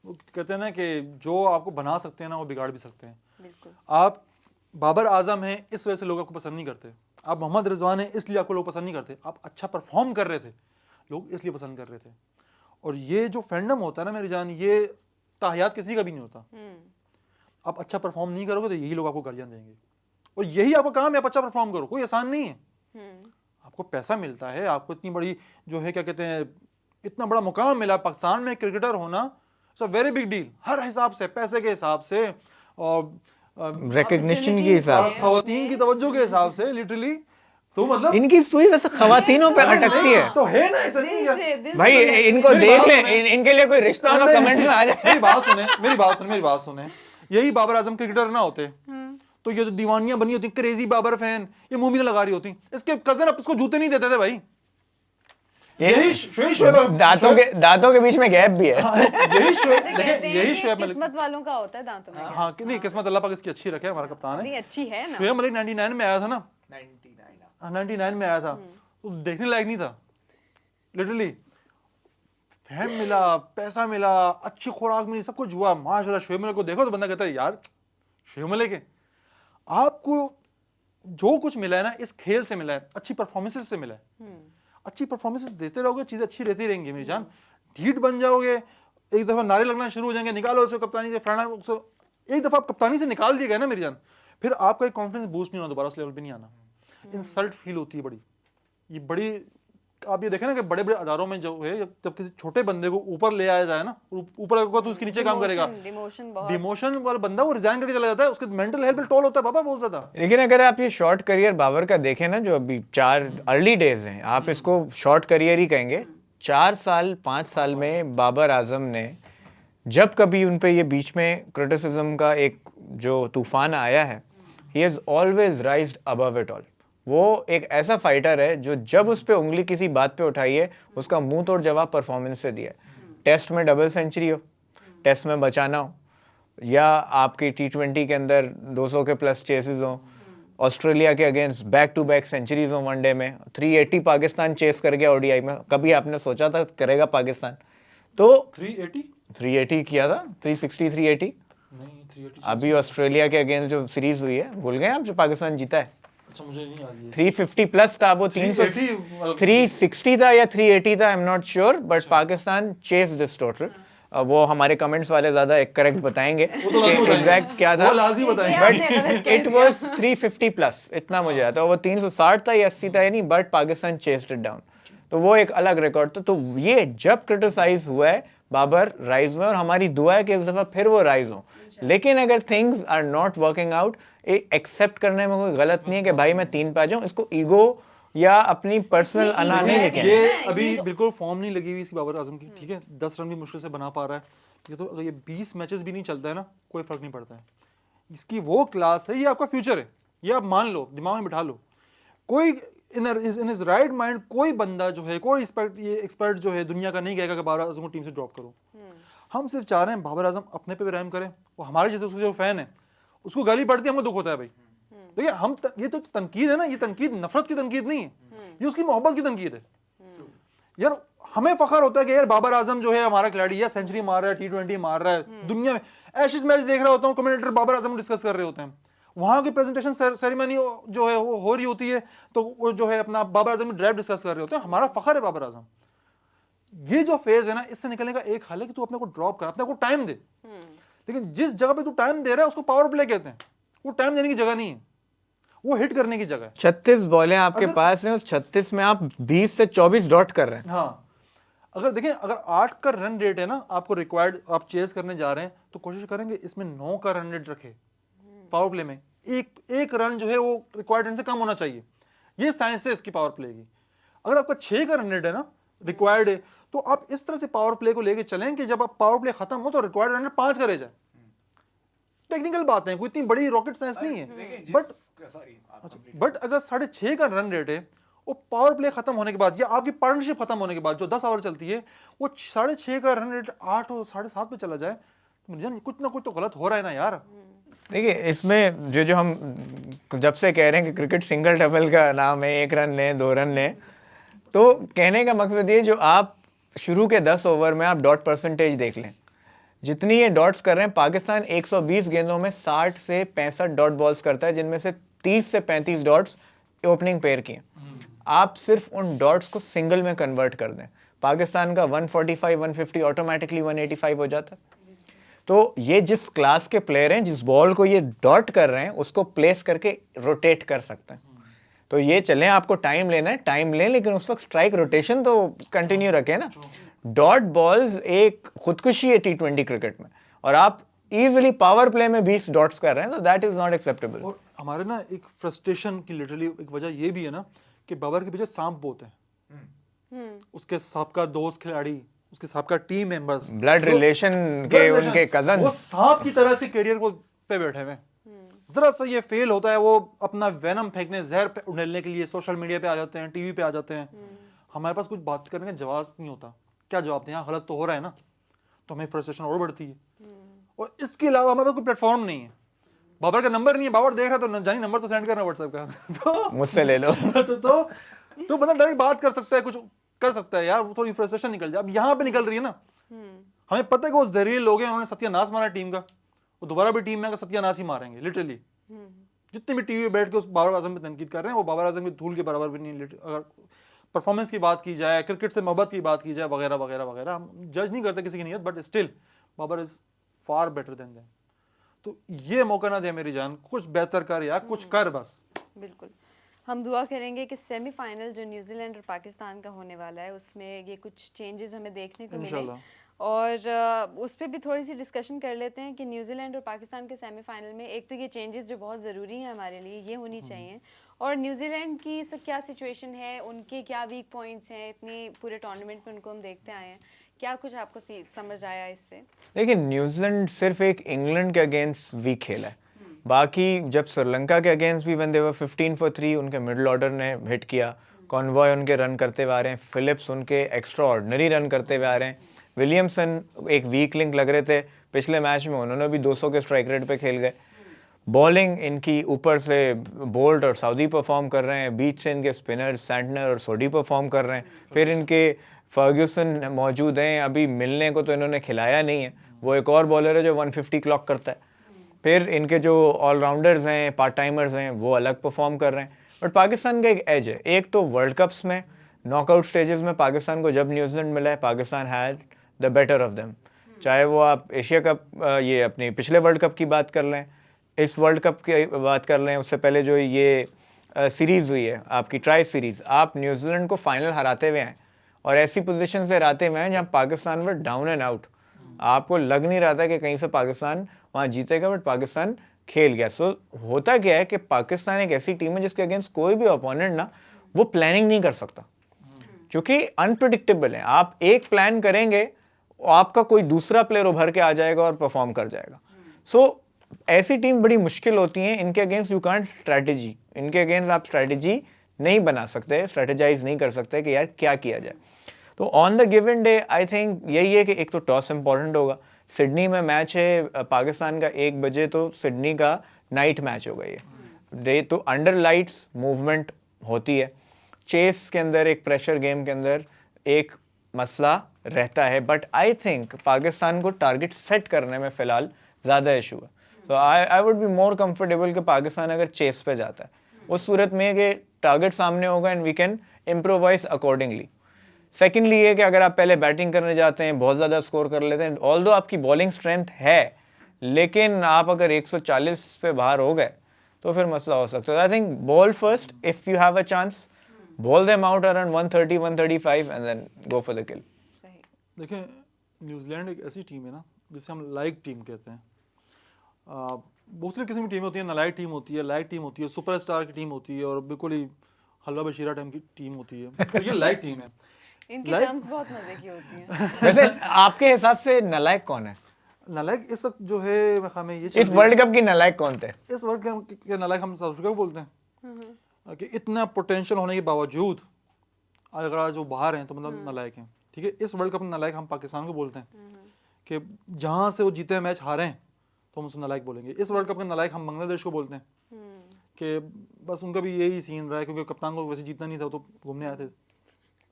कहते हैं ना कि जो आपको बना सकते हैं ना वो बिगाड़ भी सकते हैं। बिल्कुल। आप बाबर आजम हैं इस वजह से लोग आपको पसंद नहीं करते, आप मोहम्मद रिजवान हैं इसलिए आपको लोग पसंद नहीं करते, आप अच्छा परफॉर्म कर रहे थे लोग इसलिए पसंद कर रहे थे। और ये जो फैंडम होता है ना मेरी जान, ये ताहयात किसी का भी नहीं होता। आप अच्छा परफॉर्म नहीं करोगे तो यही लोग आपको गालियां देंगे, और यही आपका काम है, आप अच्छा परफॉर्म करो। कोई आसान नहीं है। आपको पैसा मिलता है, आपको इतनी बड़ी जो है क्या कहते हैं इतना बड़ा मुकाम मिला पाकिस्तान में क्रिकेटर होना, it's a very big deal हर हिसाब से, पैसे के हिसाब से और रिकग्निशन के हिसाब से, खवातीन की तवज्जो के हिसाब से, लिटरली। तो मतलब इनकी सुई वैसे खवातीनों पे अटकती है। तो है ना, ऐसा नहीं है भाई इनको मेरी देख बात लें, सुने। इनके लिए कोई रिश्ता हो कमेंट में आ जाए। मेरी बात सुने। यही बाबर आजम क्रिकेटर ना होते तो ये जो दीवानियां बनी होती, क्रेजी बाबर फैन, ये मुंह में नहीं लगा रही होती। इसके कजन अब उसको जूते नहीं देते थे भाई। दांतों के बीच में गैप भी है। यही शोएब मलिक, किस्मत वालों का होता है दांतों में। हाँ कि नहीं, किस्मत अल्लाह पाक इसकी अच्छी रखे, हमारा कप्तान नहीं है। अच्छी है ना। शोएब मलिक 99 में आया था ना, 99 में आया था, तो देखने लायक नहीं था लिटरली। फैम मिला, पैसा मिला, अच्छी खुराक मिली, सब कुछ हुआ, माशाल्लाह। शोएब मलिक को देखो तो बंदा कहता है यार शोएब मलिक है। आपको जो कुछ मिला है ना इस खेल से मिला है, अच्छी परफॉर्मेंसेस से मिला है। अच्छी परफॉर्मेंसेस देते रहोगे, चीजें अच्छी रहती रहेंगी मेरी जान। ढीठ बन जाओगे, एक दफा नारे लगना शुरू हो जाएंगे, निकालो उसको कप्तानी से, फलाना उसको, एक दफा आप कप्तानी से निकाल दिए गए ना मेरी जान, फिर आपका एक कॉन्फिडेंस बूस्ट नहीं होना, दोबारा उस लेवल पे नहीं आना। इंसल्ट फील होती है बड़ी, ये बड़ी। आप ये देखें ना कि बड़े बड़े अदारों में जो है, जब किसी छोटे बंदे को ऊपर ले आया जाए ना, ऊपर होगा तो उसके नीचे काम करेगा, डिमोशन बहुत डिमोशन वाला बंदा वो रिजाइन करके चला जाता है, उसके मेंटल हेल्थ पे टोल होता है बाबा बहुत ज्यादा। लेकिन अगर आप ये शॉर्ट करियर बाबर का देखें ना, जो अभी 4 अर्ली डेज हैं, आप इसको शॉर्ट करियर ही कहेंगे। 4 साल 5 साल में बाबर आजम ने जब कभी उन पे ये बीच में क्रिटिसिज्म का एक जो तूफान आया है, he has always राइज्ड above it all. वो एक ऐसा फाइटर है जो जब उस पे उंगली किसी बात पे उठाई है, उसका मुंह तोड़ जवाब परफॉर्मेंस से दिया है। टेस्ट में डबल सेंचुरी हो, टेस्ट में बचाना हो, या आपकी T20 के अंदर 200 के प्लस चेसेस हो, ऑस्ट्रेलिया के against back to back centuries हो वनडे में, 380 पाकिस्तान चेस कर गया ODI में। कभी आपने सोचा था करेगा पाकिस्तान? तो 380 किया था, 360 380 नहीं 380 अभी ऑस्ट्रेलिया के अगेंस्ट जो सीरीज हुई है, भूल गए आप, जो पाकिस्तान जीता है? अच्छा मुझे नहीं याद है। 350 प्लस था वो, 360 था या 380 था, I am not sure, but Pakistan chase this total. वो हमारे कमेंट्स वाले ज्यादा एक करेक्ट बताएंगे कि एग्जैक्ट क्या था, वो लाजी बताएंगे। बट इट वाज 350 प्लस, इतना मुझे आता है। वो 360 था या 80 था, नहीं, but Pakistan chased it down, तो वो एक अलग रिकॉर्ड था। तो ये जब क्रिटिसाइज हुआ है, बाबर राइज हुए, और हमारी दुआ है कि इस दफा फिर वो राइज हो। लेकिन अगर things are not working out, accept करने में कोई गलत नहीं है कि भाई मैं 3 पे आ जाऊं, इसको ईगो या अपनी पर्सनल अना नहीं लेके। ये अभी बिल्कुल फॉर्म नहीं लगी हुई इसकी बाबर आजम की, ठीक है, 10 रन भी मुश्किल से बना पा रहा है, ये तो अगर ये 20 मैचेस भी नहीं चलता है ना, कोई फर्क नहीं पड़ता है। इसकी वो क्लास है, ये आपका फ्यूचर है, ये आप मान लो, दिमाग में बिठा लो। कोई इन हिज राइट माइंड कोई बंदा जो है, कोई एक्सपर्ट जो है दुनिया का नहीं कहेगा कि बाबर आजम को टीम से ड्रॉप करो। हम सिर्फ चाह रहे हैं बाबर आजम अपने पे भी रहम करें, वो हमारे जैसे उसके जो फैन है उसको गाली पड़ती है, हमको दुख होता है भाई। देखिए हम ये तो तनकीद है ना, ये तनकीद नफरत की तनकीद नहीं है, ये उसकी मोहब्बत की तनकीद है। यार हमें फखर होता है कि यार बाबर आजम जो है हमारा खिलाड़ी, या सेंचुरी मार रहा है, T20 मार रहा है, दुनिया में एशेज मैच देख रहा होता हूँ, कमेंटेटर बाबर आजम डिस्कस कर रहे होते हैं, वहां की प्रेजेंटेशन सेरेमनी जो है वो हो रही होती है, तो वो जो है अपना बाबर आजम की ड्राइव डिस्कस कर रहे होते हैं। हमारा फखर है बाबर आजम। ये जो फेज है ना, इससे निकलने का एक हल है कि तू अपने को ड्रॉप कर, अपने को टाइम दे। लेकिन जिस जगह पे तू टाइम दे रहा है उसको पावर प्ले कहते हैं। वो टाइम देने की जगह नहीं है, वो हिट करने की जगह है। 36 बॉलें आपके पास हैं, उस 36 में आप 20 से 24 डॉट कर रहे हैं। हाँ, अगर देखें, अगर 8 का रन रेट है ना आपको रिक्वायर्ड, आप चेस करने जा रहे हैं, तो कोशिश करेंगे इसमें 9 का रन रेट रखे पावर प्ले में। एक रन जो है वो रिक्वायर्ड रन से कम होना चाहिए, ये साइंस है इसकी पावर प्ले की। अगर आपका 6 का रन रेट है ना रिक्वायर्ड है, तो आप इस तरह से पावर प्ले को लेके चलें कि जब आप पावर प्ले खत्म हो तो रिक्वायर्ड रन रेट 5 करे जाए। टेक्निकल बात है, कोई इतनी बड़ी रॉकेट साइंस नहीं है, बट अगर 6.5 का रन रेट है, वो पावर प्ले खत्म होने के बाद या आपकी पार्टनरशिप खत्म होने के बाद जो 10 ओवर चलती है, वो 6.5 का रन रेट 8 और 7.5 पे चला जाए, तो मुझे कुछ ना कुछ तो गलत हो रहा है ना यार। देखिए इसमें जो हम जब से कह रहे हैं कि क्रिकेट सिंगल डबल का नाम है, 1 रन लें 2 रन लें, तो कहने का मकसद ये, जो आप शुरू के 10 ओवर में आप डॉट परसेंटेज देख लें, जितनी ये डॉट्स कर रहे हैं, पाकिस्तान 120 गेंदों में 60 से 65 डॉट बॉल्स करता है, जिनमें से 30 से 35 डॉट्स ओपनिंग पेयर की हैं। आप सिर्फ उन डॉट्स को सिंगल में कन्वर्ट कर दें, पाकिस्तान का 145 150 ऑटोमेटिकली 185 हो जाता है। तो ये जिस क्लास के प्लेयर हैं, जिस बॉल को ये डॉट कर रहे हैं, उसको प्लेस करके रोटेट कर सकते हैं। तो ये चलें, आपको टाइम लेना है, टाइम लें, लेकिन उस वक्त स्ट्राइक रोटेशन तो कंटिन्यू रखें ना। डॉट बॉल्स एक खुदकुशी है T20 क्रिकेट में, और आप इजीली पावर प्ले में 20 डॉट्स कर रहे हैं, तो दैट इज नॉट एक्सेप्टेबल। और हमारे ना एक फ्रस्ट्रेशन की लिटरली एक वजह ये भी है ना कि बाबर के पीछे सांप बहुत है। उसके सबका दोस्त खिलाड़ी, उसके सबका टीम मेंबर्स, ब्लड रिलेशन के उनके कजन, वो सांप की तरह से करियर को पे बैठे हुए। जरा सा ये फेल होता है, वो अपना वेनम फेंकने, जहर उड़ेलने के लिए सोशल मीडिया पे आ जाते हैं, टीवी पे आ जाते हैं। हमारे पास कुछ बात करने का जवाब नहीं होता, क्या जवाब दें, गलत तो हो रहा है ना, तो हमें फ्रस्ट्रेशन और बढ़ती है। और इसके अलावा हमारे पास कोई प्लेटफॉर्म नहीं है, बाबर का नंबर नहीं है, बाबर देख रहा तो जानी नंबर तो सेंड करना व्हाट्सएप का तो मुझसे ले लो तो बंदा डायरेक्ट बात कर सकता है, कुछ कर सकता है यार, थोड़ी फ्रस्ट्रेशन निकल जाए। अब यहाँ पे निकल रही है ना, हमें पता है कि वो जहरीले लोग हैं, उन्होंने सत्यानाश मारा टीम का, वो दोबारा भी टीम में सत्यानाश ही मारेंगे लिटरली। जितने भी टीवी पे बैठ के उस बाबर आजम पे तनकीद कर रहे हैं वो बाबर आजम की धूल के बराबर भी नहीं। अगर परफॉर्मेंस की बात की जाए, क्रिकेट से मोहब्बत की बात की जाए, वगैरह वगैरह वगैरह, हम जज नहीं करते किसी की नीयत, but still Babar is far better than them. तो ये मौका ना दे मेरी जान, कुछ बेहतर कर या कुछ कर बस। बिल्कुल, हम दुआ करेंगे कि सेमीफाइनल जो न्यूजीलैंड और पाकिस्तान का होने वाला है उसमें ये कुछ चेंजेस हमें देखने को मिले, इंशाल्लाह। और उस पर भी थोड़ी सी डिस्कशन कर लेते हैं कि न्यूजीलैंड और पाकिस्तान के सेमीफाइनल में एक तो ये चेंजेस जो बहुत ज़रूरी हैं हमारे लिए ये होनी चाहिए, और न्यूजीलैंड की क्या सिचुएशन है, उनके क्या वीक पॉइंट्स हैं, इतनी पूरे टूर्नामेंट में उनको हम देखते आए हैं, क्या कुछ आपको समझ आया इससे? देखिए, न्यूजीलैंड सिर्फ एक इंग्लैंड के अगेंस्ट वीक खेला है, बाकी जब श्रीलंका के अगेंस्ट भी वन दे वर 15 for 3 उनके मिडिल ऑर्डर ने हिट किया, कॉन्वॉय उनके रन करते हुए आ रहे हैं, फिलिप्स उनके एक्स्ट्रा ऑर्डिनरी रन करते हुए आ रहे हैं, विलियमसन एक वीक लिंक लग रहे थे पिछले मैच में, उन्होंने भी 200 के स्ट्राइक रेट पे खेल गए। बॉलिंग इनकी ऊपर से बोल्ट और सऊदी परफॉर्म कर रहे हैं, बीच से इनके स्पिनर सैंटनर और सोडी परफॉर्म कर रहे हैं, फिर इनके फर्ग्यूसन मौजूद हैं, अभी मिलने को तो इन्होंने खिलाया नहीं है, वो एक और बॉलर है जो 150 क्लॉक करता है, फिर इनके जो ऑलराउंडर्स हैं, पार्ट टाइमर्स हैं, वो अलग परफॉर्म कर रहे हैं। बट पाकिस्तान का एक एज है, एक तो वर्ल्ड कप्स में नॉकआउट स्टेजेस में पाकिस्तान को जब न्यूजीलैंड मिला है, Pakistan had the better of them, चाहे वो आप एशिया कप, ये अपनी पिछले वर्ल्ड कप की बात कर लें, इस वर्ल्ड कप की बात कर लें, उससे पहले जो ये सीरीज़ हुई है आपकी ट्राई सीरीज़, आप न्यूजीलैंड को फाइनल हराते हुए हैं और ऐसी पोजीशन से हराते हुए हैं जहाँ Pakistan were down and out, आपको लग नहीं रहा था कि कहीं से पाकिस्तान वहाँ जीतेगा, बट पाकिस्तान खेल गया। सो होता क्या है कि पाकिस्तान एक ऐसी टीम है जिसके अगेंस्ट कोई भी ओपोनेंट ना वो प्लानिंग नहीं कर सकता, क्योंकि अनप्रिडिक्टेबल है। आप एक प्लान करेंगे, आपका कोई दूसरा प्लेयर उभर के आ जाएगा और परफॉर्म कर जाएगा। सो ऐसी टीम बड़ी मुश्किल होती हैं, इनके अगेंस्ट यू कांट स्ट्रैटेजी, इनके अगेंस्ट आप स्ट्रैटेजी नहीं बना सकते, स्ट्रैटेजाइज नहीं कर सकते कि यार क्या किया जाए। तो on the given day I think यही है कि एक तो टॉस इंपॉर्टेंट होगा, सिडनी में मैच है पाकिस्तान का 1 बजे, तो सिडनी का नाइट मैच होगा ये डे, तो अंडर लाइट्स मूवमेंट होती है, चेस के अंदर एक प्रेशर गेम के अंदर एक मसला रहता है, बट आई थिंक पाकिस्तान को टारगेट सेट करने में फ़िलहाल ज़्यादा इशू है। तो I would be more comfortable कि पाकिस्तान अगर चेस पे जाता है, उस सूरत में कि टारगेट सामने होगा and we can improvise accordingly. Secondly ये कि अगर आप पहले बैटिंग करने जाते हैं, बहुत ज़्यादा स्कोर कर लेते हैं, ऑल्दो आपकी बॉलिंग स्ट्रेंथ है, लेकिन आप अगर 140 पे बाहर हो गए तो फिर मसला हो सकता है। I think bowl first, if you have a chance, bowl them out around 130 135 and then go for the kill. सही। देखिए, न्यूजीलैंड एक ऐसी टीम है ना जिसे हम लाइक टीम कहते हैं। बहुत सारी किस्म की टीम होती है, नालायक टीम होती है, लाइक टीम होती है, सुपरस्टार की टीम होती है, और बिल्कुल ही हलवा बशीरा टाइम की टीम होती है। तो ये लाइक टीम है। इनकी टर्म्स बहुत मजे की होती हैं। वैसे आपके हिसाब से नालायक कौन है नालायक इस वक्त जो है, हमें ये इस वर्ल्ड कप की नालायक कौन थे? इस वर्ल्ड कप के नालायक हम साउथ अफ्रीका को बोलते हैं कि इतना पोटेंशियल होने के बावजूद अगर आज वो बाहर हैं तो मतलब नालायक हैं। ठीक है, इस वर्ल्ड कप में नालायक हम पाकिस्तान को बोलते हैं कि जहाँ से वो जीते हैं मैच हारे हैं तो हम उसको नालायक बोलेंगे। इस वर्ल्ड कप के नालायक हम बांग्लादेश को बोलते हैं कि बस उनका भी यही सीन रहा है, क्योंकि कप्तान को वैसे जीतना नहीं था तो घूमने आए थे।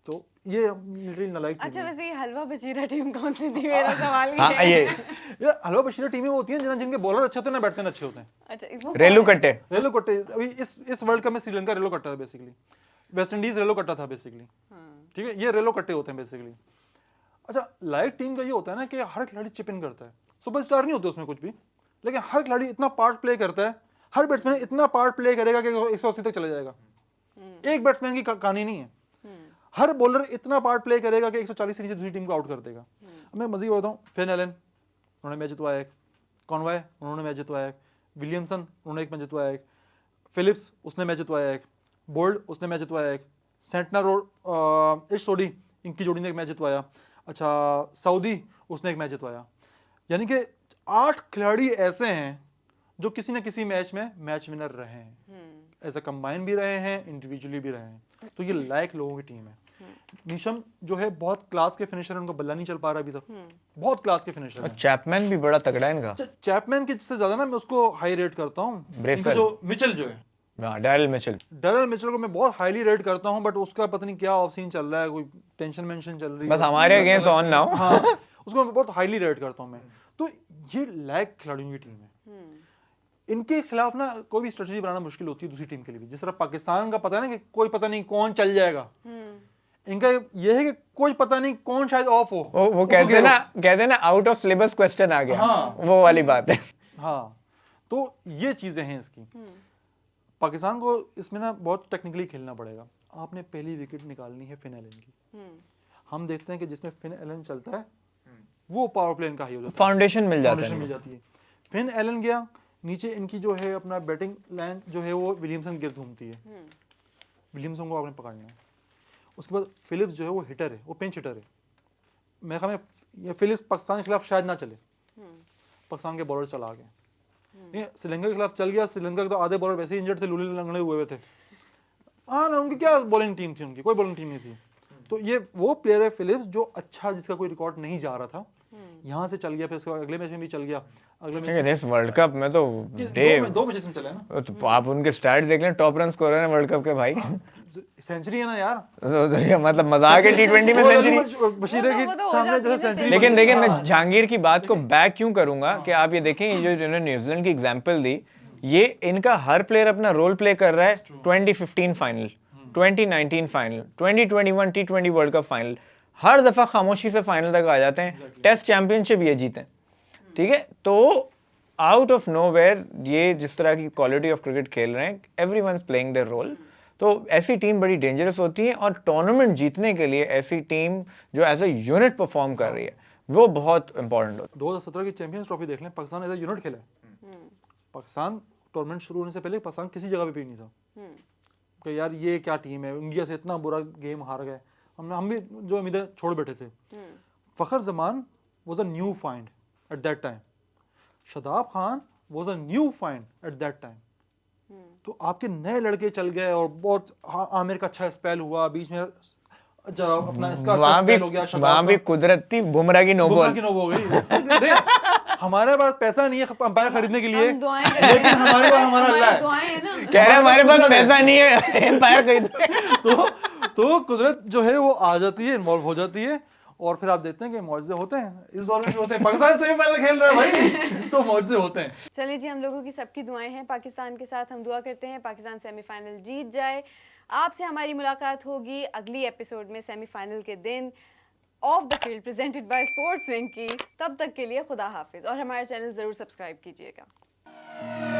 तो ये लिटरली नालायक अच्छा, वैसे ये हलवा बशीरा टीम कौन सी थी, मेरा सवाल ये हाँ है। ये हलवा बशीरा टीमें होती हैं जिनके बॉलर अच्छे होते हैं ना बैट्समैन अच्छे होते हैं। अच्छा, वो रेलू कौन है? कट्टे। रेलो कट्टे अभी इस वर्ल्ड कप में श्रीलंका रेलो कट्टा था बेसिकली, वेस्ट इंडीज रेलो कट्टा था बेसिकली। ठीक है, ये रेलो कट्टे होते हैं बेसिकली। अच्छा, लाइक टीम का ये होता है ना कि हर खिलाड़ी चिप इन करता है, सुपरस्टार नहीं होते उसमें कुछ भी, लेकिन हर खिलाड़ी इतना पार्ट प्ले करता है, हर बैट्समैन इतना पार्ट प्ले करेगा कि 180 तक चला जाएगा। एक बैट्समैन की कहानी नहीं है, हर बॉलर इतना पार्ट प्ले करेगा कि 140 से नीचे दूसरी टीम को आउट कर देगा। मैं मज़ीद बताऊं, फेन एलन उन्होंने मैच जितवाया एक, कॉनवॉय उन्होंने मैच जितवाया एक, विलियमसन उन्होंने एक मैच जितवाया एक, फिलिप्स उसने मैच जितवाया एक, बोल्ड उसने मैच जितवाया एक, सेंटनर और इश सोडी इनकी जोड़ी ने एक मैच जितवाया। अच्छा, सऊदी उसने एक मैच जितवाया। यानी कि 8 खिलाड़ी ऐसे हैं जो किसी न किसी मैच में मैच विनर रहे हैं, ऐसा कंबाइन भी रहे हैं, इंडिविजुअली भी रहे हैं। तो ये लायक लोगों की टीम है। नीशम जो है बहुत क्लास के फिनिशर है, उनको बल्ला नहीं चल पा रहा अभी तक, बहुत क्लास के फिनिशर और है। चैपमैन भी बड़ा तगड़ा है इनका। चैपमैन के से ज्यादा ना मैं उसको हाई रेट करता हूँ, ब्रेसवेल। जो मिचेल जो है, हाँ, डैरिल मिचेल। डैरिल मिचेल को मैं बहुत हाईली रेट करता हूँ, बट उसका पता नहीं क्या ऑफ सीन चल रहा है, कोई टेंशन मेंशन चल रही है, बस हमारे अगेंस्ट ऑन नाउ। हाँ, उसको मैं बहुत हाईली रेट करता हूँ मैं। तो ये लायक खिलाड़ियों की टीम है। इनके खिलाफ ना कोई भी स्ट्रेटजी बनाना मुश्किल होती है दूसरी टीम के लिए भी। जिस तरह पाकिस्तान का पता है ना कि कोई पता नहीं कौन चल जाएगा, इनका ये है कि कोई पता नहीं कौन शायद ऑफ हो। वो कहते हैं ना आउट ऑफ सिलेबस क्वेश्चन आ गया। हाँ। वो वाली बात है। हाँ, तो ये चीजें हैं इसकी। पाकिस्तान को इसमें ना बहुत टेक्निकली खेलना पड़ेगा। आपने पहली विकेट निकालनी है फिन एलन की। हम देखते हैं कि जिसमें फिन एलन चलता है वो पावर प्ले इनका हाई हो जाता है, फाउंडेशन मिल जाता फाउंडेशन है। मिल जाती है। फिन एलन गया नीचे, इनकी जो है अपना बैटिंग लाइन जो है वो विलियमसन गिर्द घूमती है। विलियमसन को आपने पकड़ना है। उसके बाद फिलिप्स जो है वो हिटर है, वो पिंच हिटर है। मेरे ख्याल में ये फिलिप्स पाकिस्तान के खिलाफ शायद ना चले, पाकिस्तान के बॉलर चला गए। ये श्रीलंका के खिलाफ चल गया। श्रीलंका के तो आधे बॉलर वैसे ही इंजर्ड थे, लूले लंगड़े हुए थे। हाँ ना, उनकी क्या बॉलिंग टीम थी, उनकी कोई बॉलिंग टीम नहीं थी। तो ये वो प्लेयर है फिलिप्स जो अच्छा, जिसका कोई रिकॉर्ड नहीं जा रहा था, यहाँ से चल गया, फिर उसके बाद अगले मैच में भी चल गया। अगले मैच इस वर्ल्ड कप में तो दो मैचेस में चला है ना। तो आप उनके स्टैट्स देख लें, टॉप रन स्कोरर है वर्ल्ड कप के भाई। सेंचुरी है ना यार, तो ये मतलब मजाक है टी20 में सेंचुरी। बशीर वो के तो हो सामने जाती जो है है सेंचुरी। लेकिन देखिए, मैं जहांगीर की बात को बैक क्यों करूंगा कि आप ये देखें, ये जो इन्होंने न्यूजीलैंड की एग्जांपल दी, ये इनका हर प्लेयर अपना रोल प्ले कर रहा है। 2015 फाइनल, 2019 फाइनल, 2021 टी20 वर्ल्ड कप फाइनल, हर दफा खामोशी से फाइनल तक आ जाते हैं। टेस्ट चैंपियनशिप ये जीते, ठीक है। तो आउट ऑफ नोवेयर ये जिस तरह की क्वालिटी ऑफ क्रिकेट खेल रहे हैं, एवरीवनस प्लेइंग देयर रोल। तो ऐसी टीम बड़ी डेंजरस होती है, और टूर्नामेंट जीतने के लिए ऐसी टीम जो एज ए यूनिट परफॉर्म कर रही है वो बहुत इंपॉर्टेंट होती है। 2017 की चैंपियंस ट्रॉफी देख लें, पाकिस्तान एज ए यूनिट खेला है। पाकिस्तान टूर्नामेंट शुरू होने से पहले पाकिस्तान किसी जगह पे भी नहीं था कि यार ये क्या टीम है, इंडिया से इतना बुरा गेम हार गए। हम भी जो उम्मीदें छोड़ बैठे थे। Fakhar Zaman was a new find at that time, Shadab Khan was a new find at that time. तो आपके नए लड़के चल गए और बहुत आमिर का अच्छा स्पेल हुआ, बीच में अपना इसका अच्छा स्पेल हो गया। वहां भी कुदरती बुमराह की नो बॉल हो गई। हमारे पास पैसा नहीं है अंपायर खरीदने के लिए, हम दुआएं लेकिन हमारे पास हमारा अल्लाह है। दुआएं है ना। कह रहे हैं हमारे पास पैसा नहीं है एम्पायर खरीदने। तो कुदरत जो है वो आ जाती है, इन्वॉल्व हो जाती है, और फिर आप देखते हैं कि मौजे होते हैं। इस दौर में भी होते हैं। पाकिस्तान सेमीफाइनल खेल रहा है भाई, तो मौजे होते हैं। चलिए जी, हम लोगों की सबकी दुआएं हैं पाकिस्तान के साथ। हम दुआ करते हैं पाकिस्तान सेमीफाइनल जीत जाए। आपसे हमारी मुलाकात होगी अगली एपिसोड में सेमीफाइनल के दिन, of the field presented by sports wing की। तब तक के लिए खुदा हाफिज, और हमारे चैनल ज़रूर सब्सक्राइब कीजिएगा।